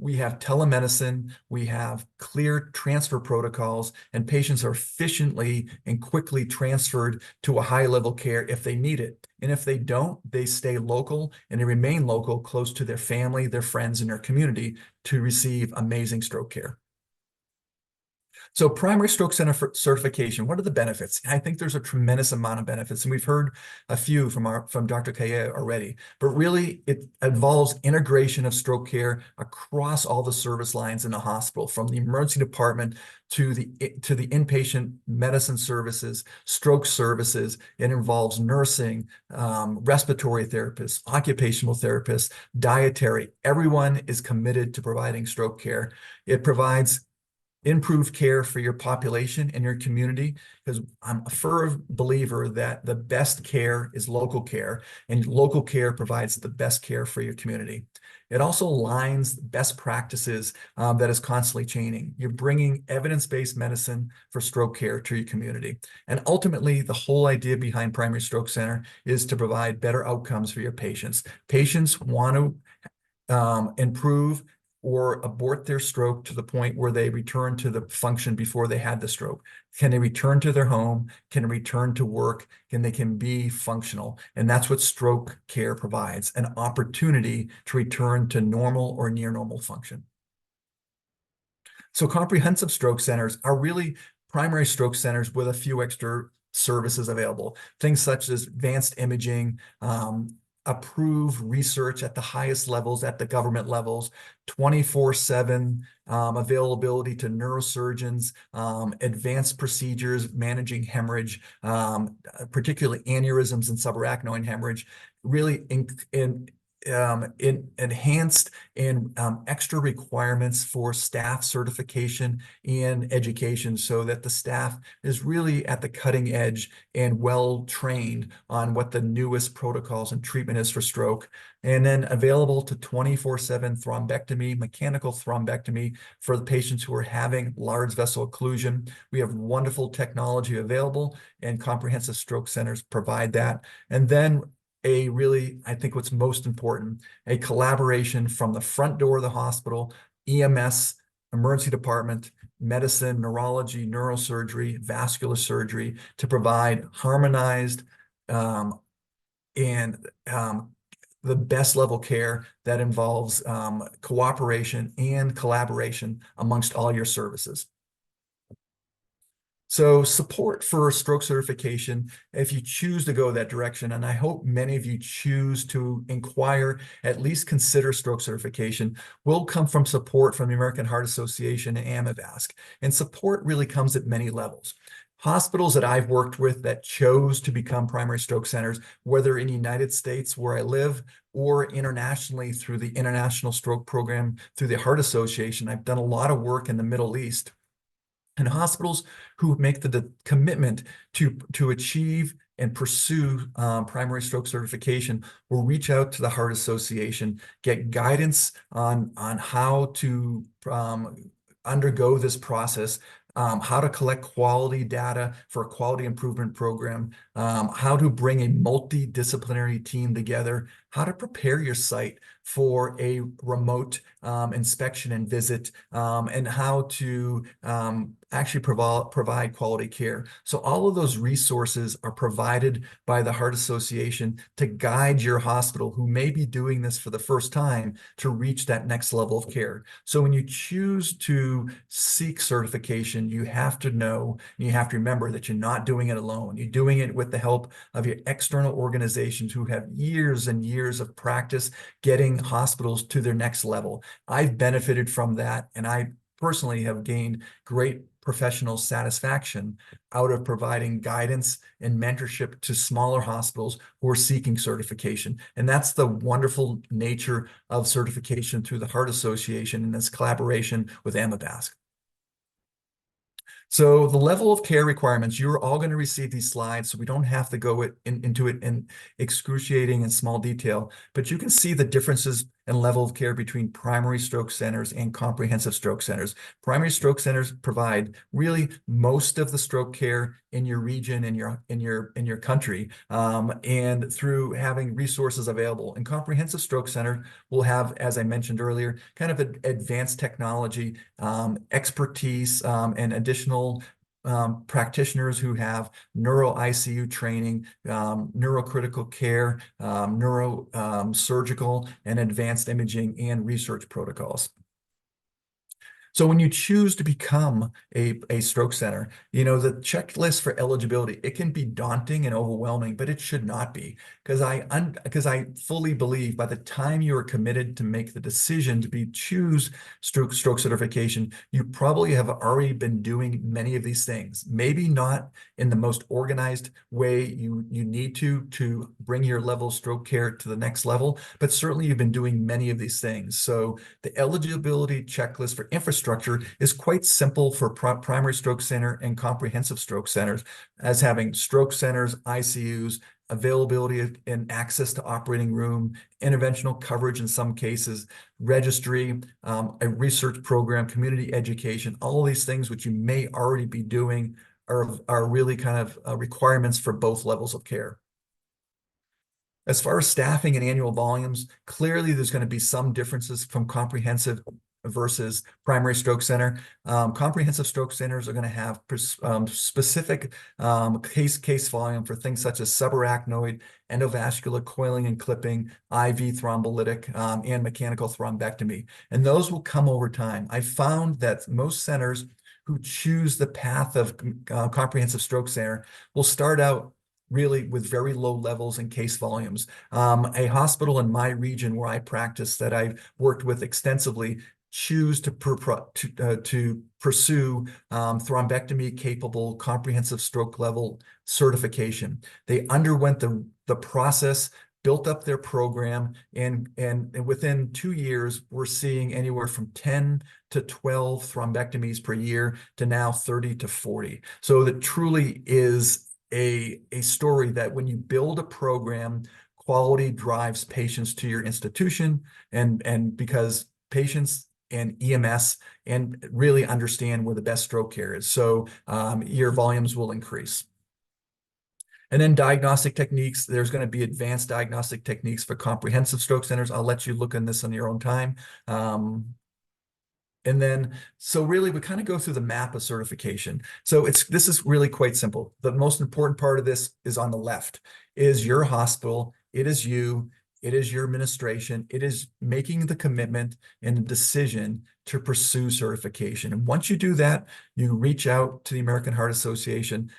we have telemedicine, we have clear transfer protocols, and patients are efficiently and quickly transferred to a high-level care if they need it. And if they don't, they stay local and they remain local, close to their family, their friends, and their community to receive amazing stroke care. So primary stroke center certification, what are the benefits? I think there's a tremendous amount of benefits, and we've heard a few from Dr. Kaye already, but really it involves integration of stroke care across all the service lines in the hospital, from the emergency department to the inpatient medicine services, stroke services. It involves nursing, respiratory therapists, occupational therapists, dietary. Everyone is committed to providing stroke care. It provides improved care for your population and your community, because I'm a firm believer that the best care is local care, and local care provides the best care for your community. It also aligns best practices that is constantly changing. You're bringing evidence-based medicine for stroke care to your community. And ultimately, the whole idea behind Primary Stroke Center is to provide better outcomes for your patients. Patients want to improve or abort their stroke to the point where they return to the function before they had the stroke. Can they return to their home? Can they return to work? They can be functional? And that's what stroke care provides, an opportunity to return to normal or near normal function. So comprehensive stroke centers are really primary stroke centers with a few extra services available. Things such as advanced imaging, approved research at the highest levels, at the government levels, 24/7 availability to neurosurgeons, advanced procedures, managing hemorrhage, particularly aneurysms and subarachnoid hemorrhage, really enhanced and extra requirements for staff certification and education, so that the staff is really at the cutting edge and well trained on what the newest protocols and treatment is for stroke. And then available to 24/7 thrombectomy, mechanical thrombectomy for the patients who are having large vessel occlusion. We have wonderful technology available, and comprehensive stroke centers provide that. And then I think what's most important, a collaboration from the front door of the hospital, EMS, emergency department, medicine, neurology, neurosurgery, vascular surgery, to provide harmonized and the best level care that involves cooperation and collaboration amongst all your services. So support for stroke certification, if you choose to go that direction, and I hope many of you choose to inquire, at least consider stroke certification, will come from support from the American Heart Association and AMAVASC. And support really comes at many levels. Hospitals that I've worked with that chose to become primary stroke centers, whether in the United States where I live or internationally through the International Stroke Program, through the Heart Association. I've done a lot of work in the Middle East. And hospitals who make the commitment to achieve and pursue primary stroke certification will reach out to the Heart Association, get guidance on how to undergo this process, how to collect quality data for a quality improvement program, how to bring a multidisciplinary team together, how to prepare your site for a remote inspection and visit, and how to actually provide quality care. So all of those resources are provided by the Heart Association to guide your hospital, who may be doing this for the first time, to reach that next level of care. So when you choose to seek certification, you have to know, and you have to remember that you're not doing it alone. You're doing it with the help of your external organizations who have years and years of practice getting hospitals to their next level. I've benefited from that, and I personally have gained great professional satisfaction out of providing guidance and mentorship to smaller hospitals who are seeking certification. And that's the wonderful nature of certification through the Heart Association and this collaboration with AMAVASC. So the level of care requirements, you're all going to receive these slides, so we don't have to go into it in excruciating and small detail, but you can see the differences in level of care between primary stroke centers and comprehensive stroke centers. Primary stroke centers provide really most of the stroke care in your region, in your country, and through having resources available. And comprehensive stroke center will have, as I mentioned earlier, kind of advanced technology, expertise, and additional practitioners who have neuro ICU training, neurocritical care, surgical and advanced imaging and research protocols. So when you choose to become a stroke center, you know, the checklist for eligibility, it can be daunting and overwhelming, but it should not be, because I fully believe by the time you are committed to make the decision to choose stroke certification, you probably have already been doing many of these things. Maybe not in the most organized way you need to bring your level of stroke care to the next level, but certainly you've been doing many of these things. So the eligibility checklist for infrastructure is quite simple for primary stroke center and comprehensive stroke centers, as having stroke centers, ICUs, availability and access to operating room, interventional coverage in some cases, registry, a research program, community education, all of these things which you may already be doing are really kind of requirements for both levels of care. As far as staffing and annual volumes, clearly there's going to be some differences from comprehensive versus primary stroke center. Comprehensive stroke centers are going to have specific case volume for things such as subarachnoid, endovascular coiling and clipping, IV thrombolytic, and mechanical thrombectomy. And those will come over time. I found that most centers who choose the path of comprehensive stroke center will start out really with very low levels and case volumes. A hospital in my region where I practice that I've worked with extensively choose to pursue thrombectomy capable comprehensive stroke level certification. They underwent the process, built up their program, and within 2 years, we're seeing anywhere from 10 to 12 thrombectomies per year to now 30 to 40. So that truly is a story that when you build a program, quality drives patients to your institution, and because patients and EMS and really understand where the best stroke care is. So your volumes will increase. And then diagnostic techniques, there's going to be advanced diagnostic techniques for comprehensive stroke centers. I'll let you look in this on your own time. And then, so really we kind of go through the map of certification. So this is really quite simple. The most important part of this is on the left, is your hospital, it is you, it is your administration, it is making the commitment and the decision to pursue certification. And once you do that, you reach out to the American Heart Association,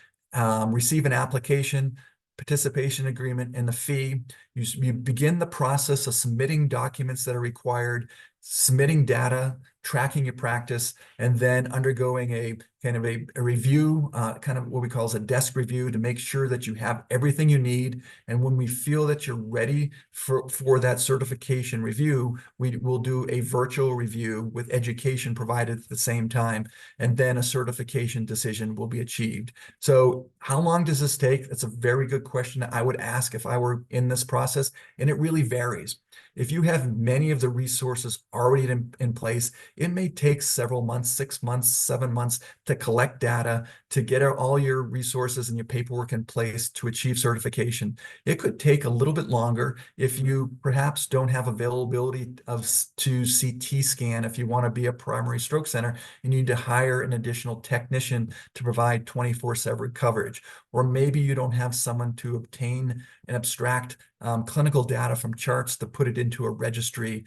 receive an application, participation agreement, and the fee. You begin the process of submitting documents that are required, submitting data, tracking your practice, and then undergoing a kind of a review, kind of what we call as a desk review, to make sure that you have everything you need. And when we feel that you're ready for that certification review, we will do a virtual review with education provided at the same time, and then a certification decision will be achieved. So how long does this take? That's a very good question that I would ask if I were in this process, and it really varies. If you have many of the resources already in place, it may take several months, 6 months, 7 months to collect data, to get all your resources and your paperwork in place to achieve certification. It could take a little bit longer if you perhaps don't have availability to CT scan. If you want to be a primary stroke center, you need to hire an additional technician to provide 24/7 coverage. Or maybe you don't have someone to obtain and abstract clinical data from charts to put it into a registry.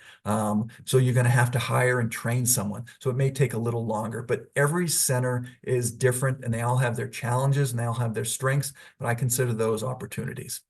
So you're going to have to hire and train someone. So it may take a little longer, but every center is different and they all have their challenges and they all have their strengths, but I consider those opportunities.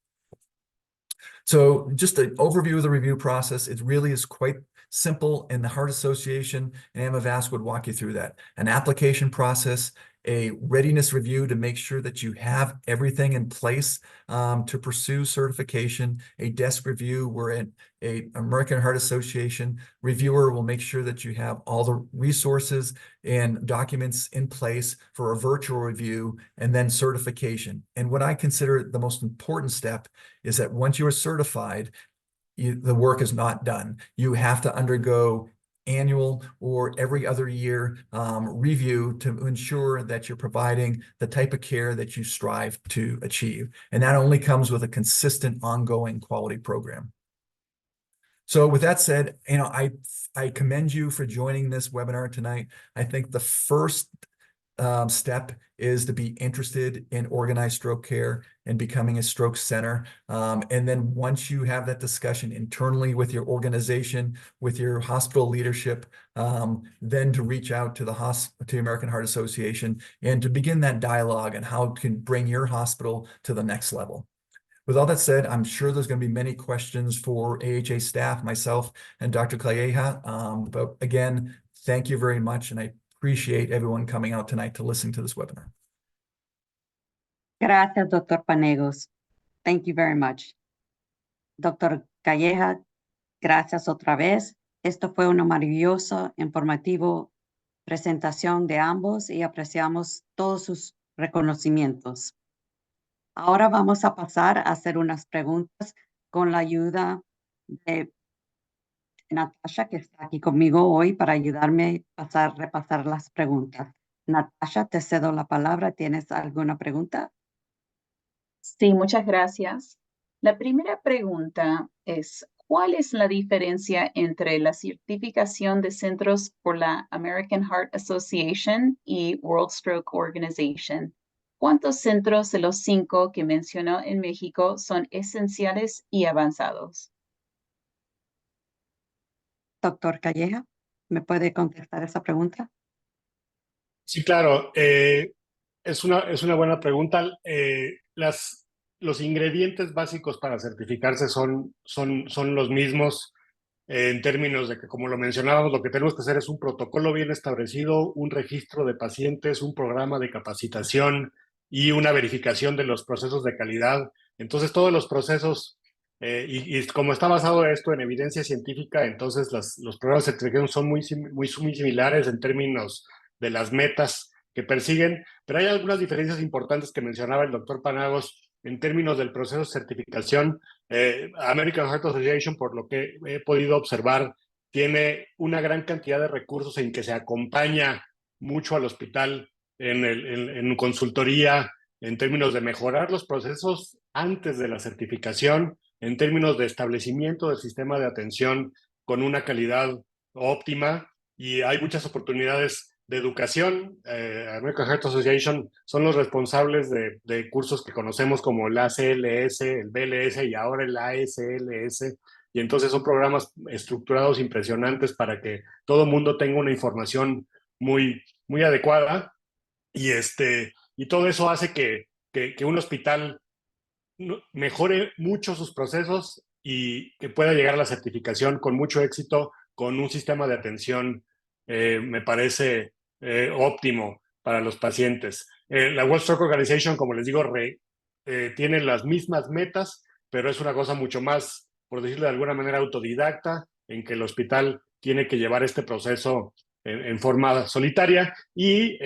So just an overview of the review process, it really is quite simple, and the Heart Association and AMAVASC would walk you through that. An application process, a readiness review to make sure that you have everything in place to pursue certification, a desk review where a American Heart Association reviewer will make sure that you have all the resources and documents in place for a virtual review, and then certification. And what I consider the most important step is that once you are certified, the work is not done. You have to undergo annual or every other year review to ensure that you're providing the type of care that you strive to achieve. And that only comes with a consistent, ongoing quality program. So with that said, I commend you for joining this webinar tonight. I think the first step is to be interested in organized stroke care and becoming a stroke center. And then once you have that discussion internally with your organization, with your hospital leadership, then to reach out to the American Heart Association and to begin that dialogue on how it can bring your hospital to the next level. With all that said, I'm sure there's going to be many questions for AHA staff, myself, and Dr. Calleja. But again, thank you very much, and I appreciate everyone coming out tonight to listen to this webinar. Gracias, Dr. Panegos. Thank you very much. Dr. Calleja, gracias otra vez. Esto fue una maravillosa, informativo presentación de ambos y apreciamos todos sus reconocimientos. Ahora vamos a pasar a hacer unas preguntas con la ayuda de Natasha, que está aquí conmigo hoy para ayudarme a repasar las preguntas. Natasha, te cedo la palabra. ¿Tienes alguna pregunta? Sí, muchas gracias. La primera pregunta es, ¿cuál es la diferencia entre la certificación de centros por la American Heart Association y World Stroke Organization? ¿Cuántos centros de los 5 que mencionó en México son esenciales y avanzados? Doctor Calleja, ¿me puede contestar esa pregunta? Sí, claro. Es una buena pregunta. Los ingredientes básicos para certificarse son los mismos en términos de que, como lo mencionábamos, lo que tenemos que hacer es un protocolo bien establecido, un registro de pacientes, un programa de capacitación y una verificación de los procesos de calidad. Entonces, todos los procesos, y como está basado esto en evidencia científica, entonces los programas de certificación son muy similares en términos de las metas que persiguen, pero hay algunas diferencias importantes que mencionaba el doctor Panagos en términos del proceso de certificación. American Heart Association, por lo que he podido observar, tiene una gran cantidad de recursos en que se acompaña mucho al hospital en consultoría, en términos de mejorar los procesos antes de la certificación, en términos de establecimiento del sistema de atención con una calidad óptima, y hay muchas oportunidades de educación. American Heart Association son los responsables de cursos que conocemos como el ACLS, el BLS y ahora el ASLS, y entonces son programas estructurados impresionantes para que todo el mundo tenga una información muy adecuada, y todo eso hace que un hospital mejore mucho sus procesos y que pueda llegar a la certificación con mucho éxito, con un sistema de atención me parece óptimo para los pacientes. La World Stroke Organization, como les digo, tiene las mismas metas, pero es una cosa mucho más, por decirlo de alguna manera, autodidacta, en que el hospital tiene que llevar este proceso en forma solitaria, y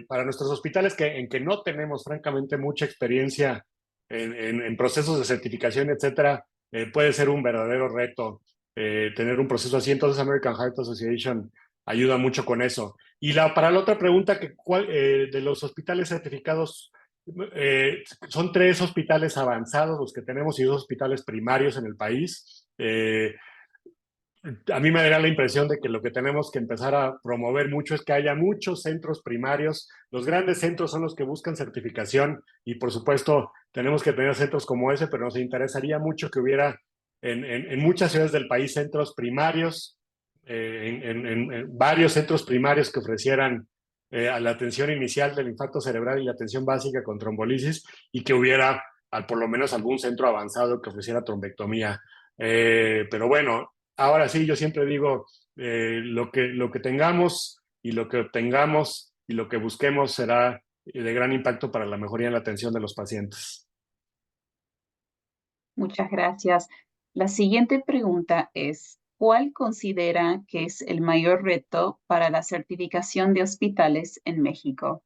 para nuestros hospitales en que no tenemos francamente mucha experiencia en procesos de certificación, etcétera, puede ser un verdadero reto tener un proceso así. Entonces American Heart Association ayuda mucho con eso. Y para la otra pregunta, de los hospitales certificados, son 3 hospitales avanzados los que tenemos y 2 hospitales primarios en el país. A mí me da la impresión de que lo que tenemos que empezar a promover mucho es que haya muchos centros primarios. Los grandes centros son los que buscan certificación y, por supuesto, tenemos que tener centros como ese, pero nos interesaría mucho que hubiera en muchas ciudades del país centros primarios, en varios centros primarios que ofrecieran a la atención inicial del infarto cerebral y la atención básica con trombolisis, y que hubiera por lo menos algún centro avanzado que ofreciera trombectomía. Pero bueno, ahora sí, yo siempre digo, lo que tengamos y lo que obtengamos y lo que busquemos será de gran impacto para la mejoría en la atención de los pacientes. Muchas gracias. La siguiente pregunta es, ¿cuál considera que es el mayor reto para la certificación de hospitales en México?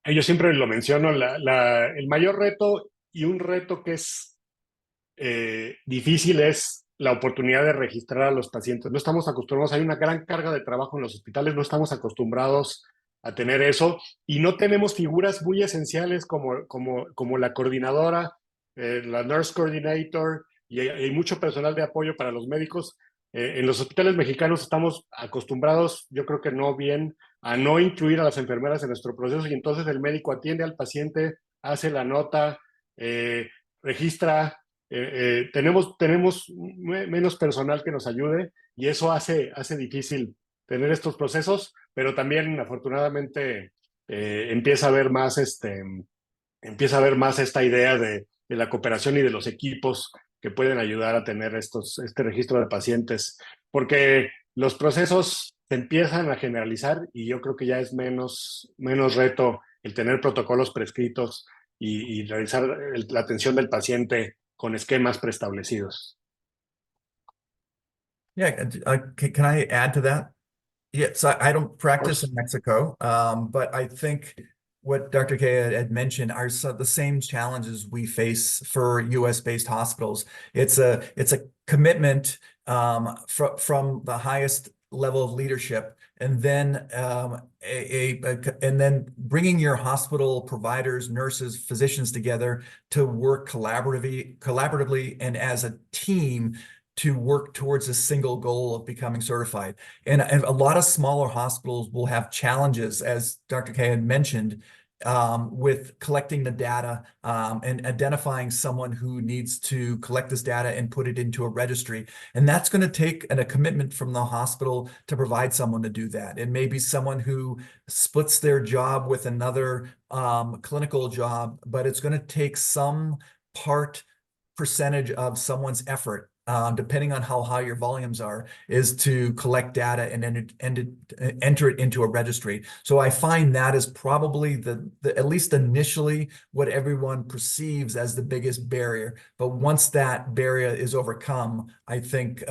Yo siempre lo menciono, el mayor reto y un reto que es difícil es la oportunidad de registrar a los pacientes. No estamos acostumbrados, hay una gran carga de trabajo en los hospitales, no estamos acostumbrados a tener eso y no tenemos figuras muy esenciales como la coordinadora, la nurse coordinator y hay mucho personal de apoyo para los médicos. En los hospitales mexicanos estamos acostumbrados, yo creo que no bien, a no incluir a las enfermeras en nuestro proceso y entonces el médico atiende al paciente, hace la nota, registra. Tenemos menos personal que nos ayude y eso hace difícil tener estos procesos, pero también afortunadamente empieza a haber más esta idea de la cooperación y de los equipos que pueden ayudar a tener este registro de pacientes, porque los procesos se empiezan a generalizar y yo creo que ya es menos reto el tener protocolos prescritos y realizar la atención del paciente con esquemas preestablecidos. Yeah, can I add to that? Yes, I don't practice in Mexico, but I think what Dr. Kay had mentioned are the same challenges we face for US-based hospitals. It's a commitment from the highest level of leadership, and then and then bringing your hospital providers, nurses, physicians together to work collaboratively and as a team to work towards a single goal of becoming certified. And a lot of smaller hospitals will have challenges, as Dr. Kay had mentioned, with collecting the data and identifying someone who needs to collect this data and put it into a registry. And that's going to take a commitment from the hospital to provide someone to do that. It may be someone who splits their job with another clinical job, but it's going to take some percentage of someone's effort, depending on how high your volumes are, is to collect data and enter it into a registry. So I find that is probably the at least initially what everyone perceives as the biggest barrier. But once that barrier is overcome, I think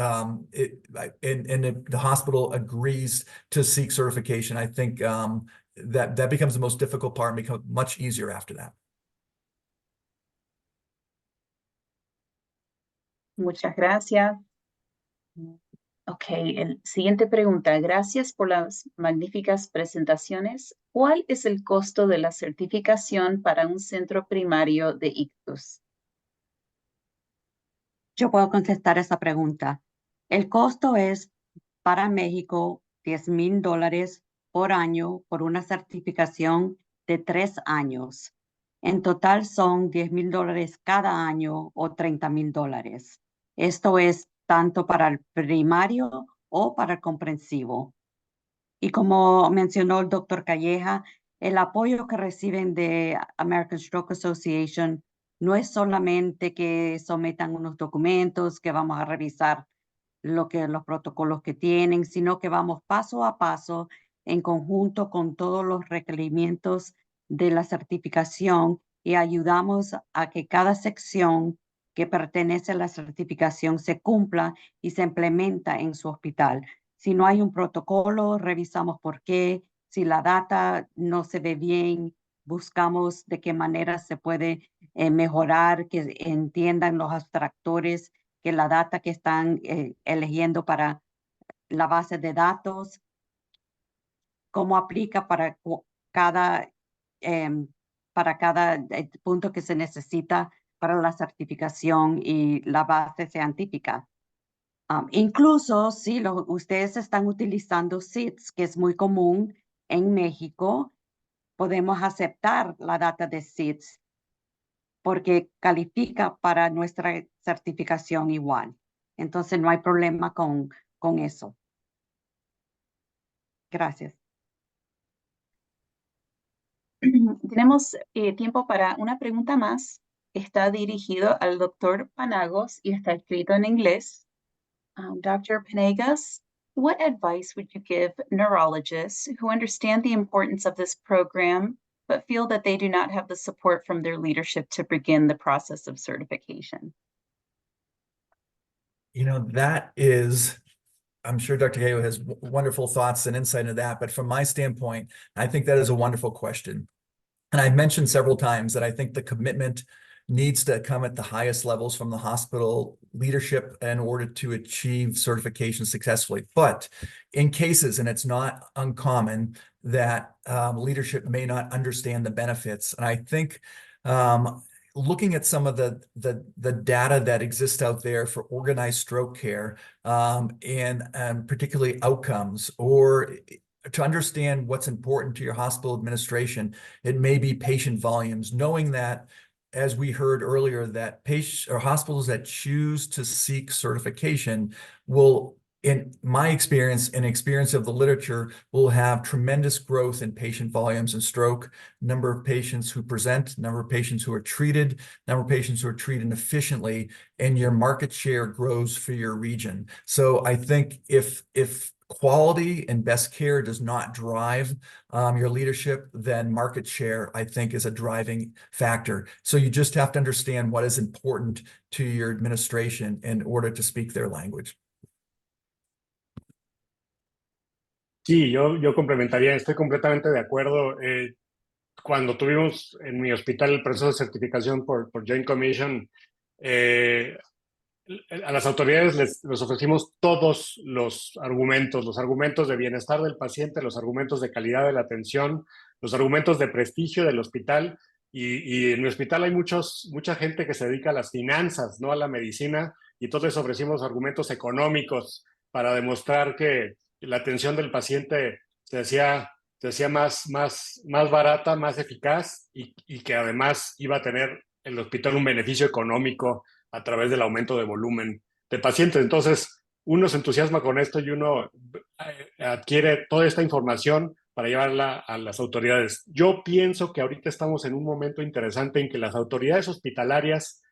if the hospital agrees to seek certification, I think that becomes the most difficult part and becomes much easier after that. Muchas gracias. Ok, siguiente pregunta. Gracias por las magníficas presentaciones. ¿Cuál es el costo de la certificación para un centro primario de ictus? Yo puedo contestar esa pregunta. El costo es para México $10,000 por año por una certificación de 3 años. En total son $10,000 cada año o $30,000. Esto es tanto para el primario o para el comprensivo. Y como mencionó el doctor Calleja, el apoyo que reciben de American Stroke Association no es solamente que sometan unos documentos, que vamos a revisar los protocolos que tienen, sino que vamos paso a paso en conjunto con todos los requerimientos de la certificación y ayudamos a que cada sección que pertenece a la certificación se cumpla y se implementa en su hospital. Si no hay un protocolo, revisamos por qué. Si la data no se ve bien, buscamos de qué manera se puede mejorar, que entiendan los abstractores que la data que están eligiendo para la base de datos, cómo aplica para cada punto que se necesita para la certificación y la base científica. Incluso si ustedes están utilizando SIDS, que es muy común en México, podemos aceptar la data de SIDS porque califica para nuestra certificación igual. Entonces no hay problema con eso. Gracias. Tenemos tiempo para una pregunta más. Está dirigido al doctor Panagos y está escrito en inglés. Dr. Panegas, What advice would you give neurologists who understand the importance of this program but feel that they do not have the support from their leadership to begin the process of certification? You know, that is, I'm sure Dr. Gallo has wonderful thoughts and insight into that, but from my standpoint, I think that is a wonderful question. And I've mentioned several times that I think the commitment needs to come at the highest levels from the hospital leadership in order to achieve certification successfully. But in cases, and it's not uncommon, that leadership may not understand the benefits. And I think looking at some of the data that exists out there for organized stroke care and particularly outcomes, or to understand what's important to your hospital administration, it may be patient volumes, knowing that, as we heard earlier, that patients or hospitals that choose to seek certification will, in my experience and experience of the literature, will have tremendous growth in patient volumes and stroke, number of patients who present, number of patients who are treated, number of patients who are treated efficiently, and your market share grows for your region. So I think if quality and best care does not drive your leadership, then market share, I think, is a driving factor. So you just have to understand what is important to your administration in order to speak their language. Sí, yo complementaría, estoy completamente de acuerdo. Cuando tuvimos en mi hospital el proceso de certificación por Joint Commission, a las autoridades les ofrecimos todos los argumentos de bienestar del paciente, los argumentos de calidad de la atención, los argumentos de prestigio del hospital. Y en mi hospital hay mucha gente que se dedica a las finanzas, no a la medicina, y entonces ofrecimos argumentos económicos para demostrar que la atención del paciente se hacía más barata, más eficaz, y que además iba a tener el hospital un beneficio económico a través del aumento de volumen de pacientes. Entonces, uno se entusiasma con esto y uno adquiere toda esta información para llevarla a las autoridades. Yo pienso que ahorita estamos en un momento interesante en que las autoridades hospitalarias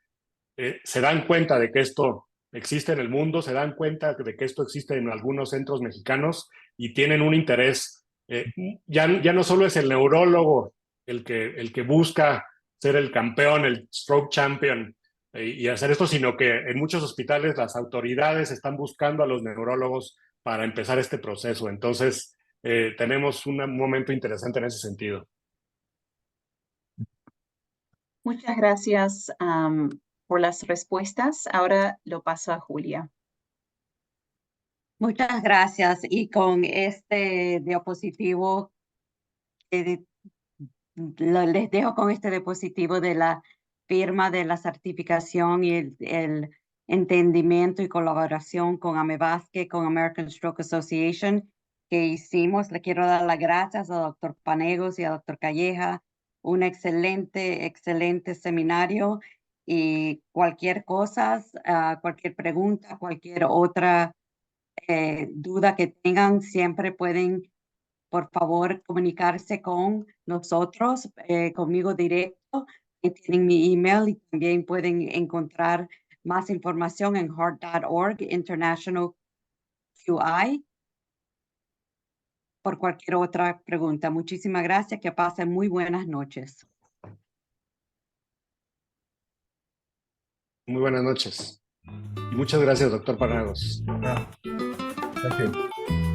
se dan cuenta de que esto existe en el mundo, se dan cuenta de que esto existe en algunos centros mexicanos y tienen un interés. Ya no solo es el neurólogo el que busca ser el campeón, el stroke champion, y hacer esto, sino que en muchos hospitales las autoridades están buscando a los neurólogos para empezar este proceso. Entonces, tenemos un momento interesante en ese sentido. Muchas gracias por las respuestas. Ahora lo paso a Julia. Muchas gracias. Y con este diapositivo, les dejo con este diapositivo de la firma de la certificación y el entendimiento y colaboración con AME Vázquez, con American Stroke Association que hicimos. Le quiero dar las gracias al doctor Panegos y al doctor Calleja. Un excelente seminario, y cualquier cosa, cualquier pregunta, cualquier otra duda que tengan, siempre pueden, por favor, comunicarse con nosotros, conmigo directo. Y tienen mi email, y también pueden encontrar más información en heart.org International QI por cualquier otra pregunta. Muchísimas gracias, que pasen muy buenas noches. Muy buenas noches. Y muchas gracias, doctor Panagos. Thank you.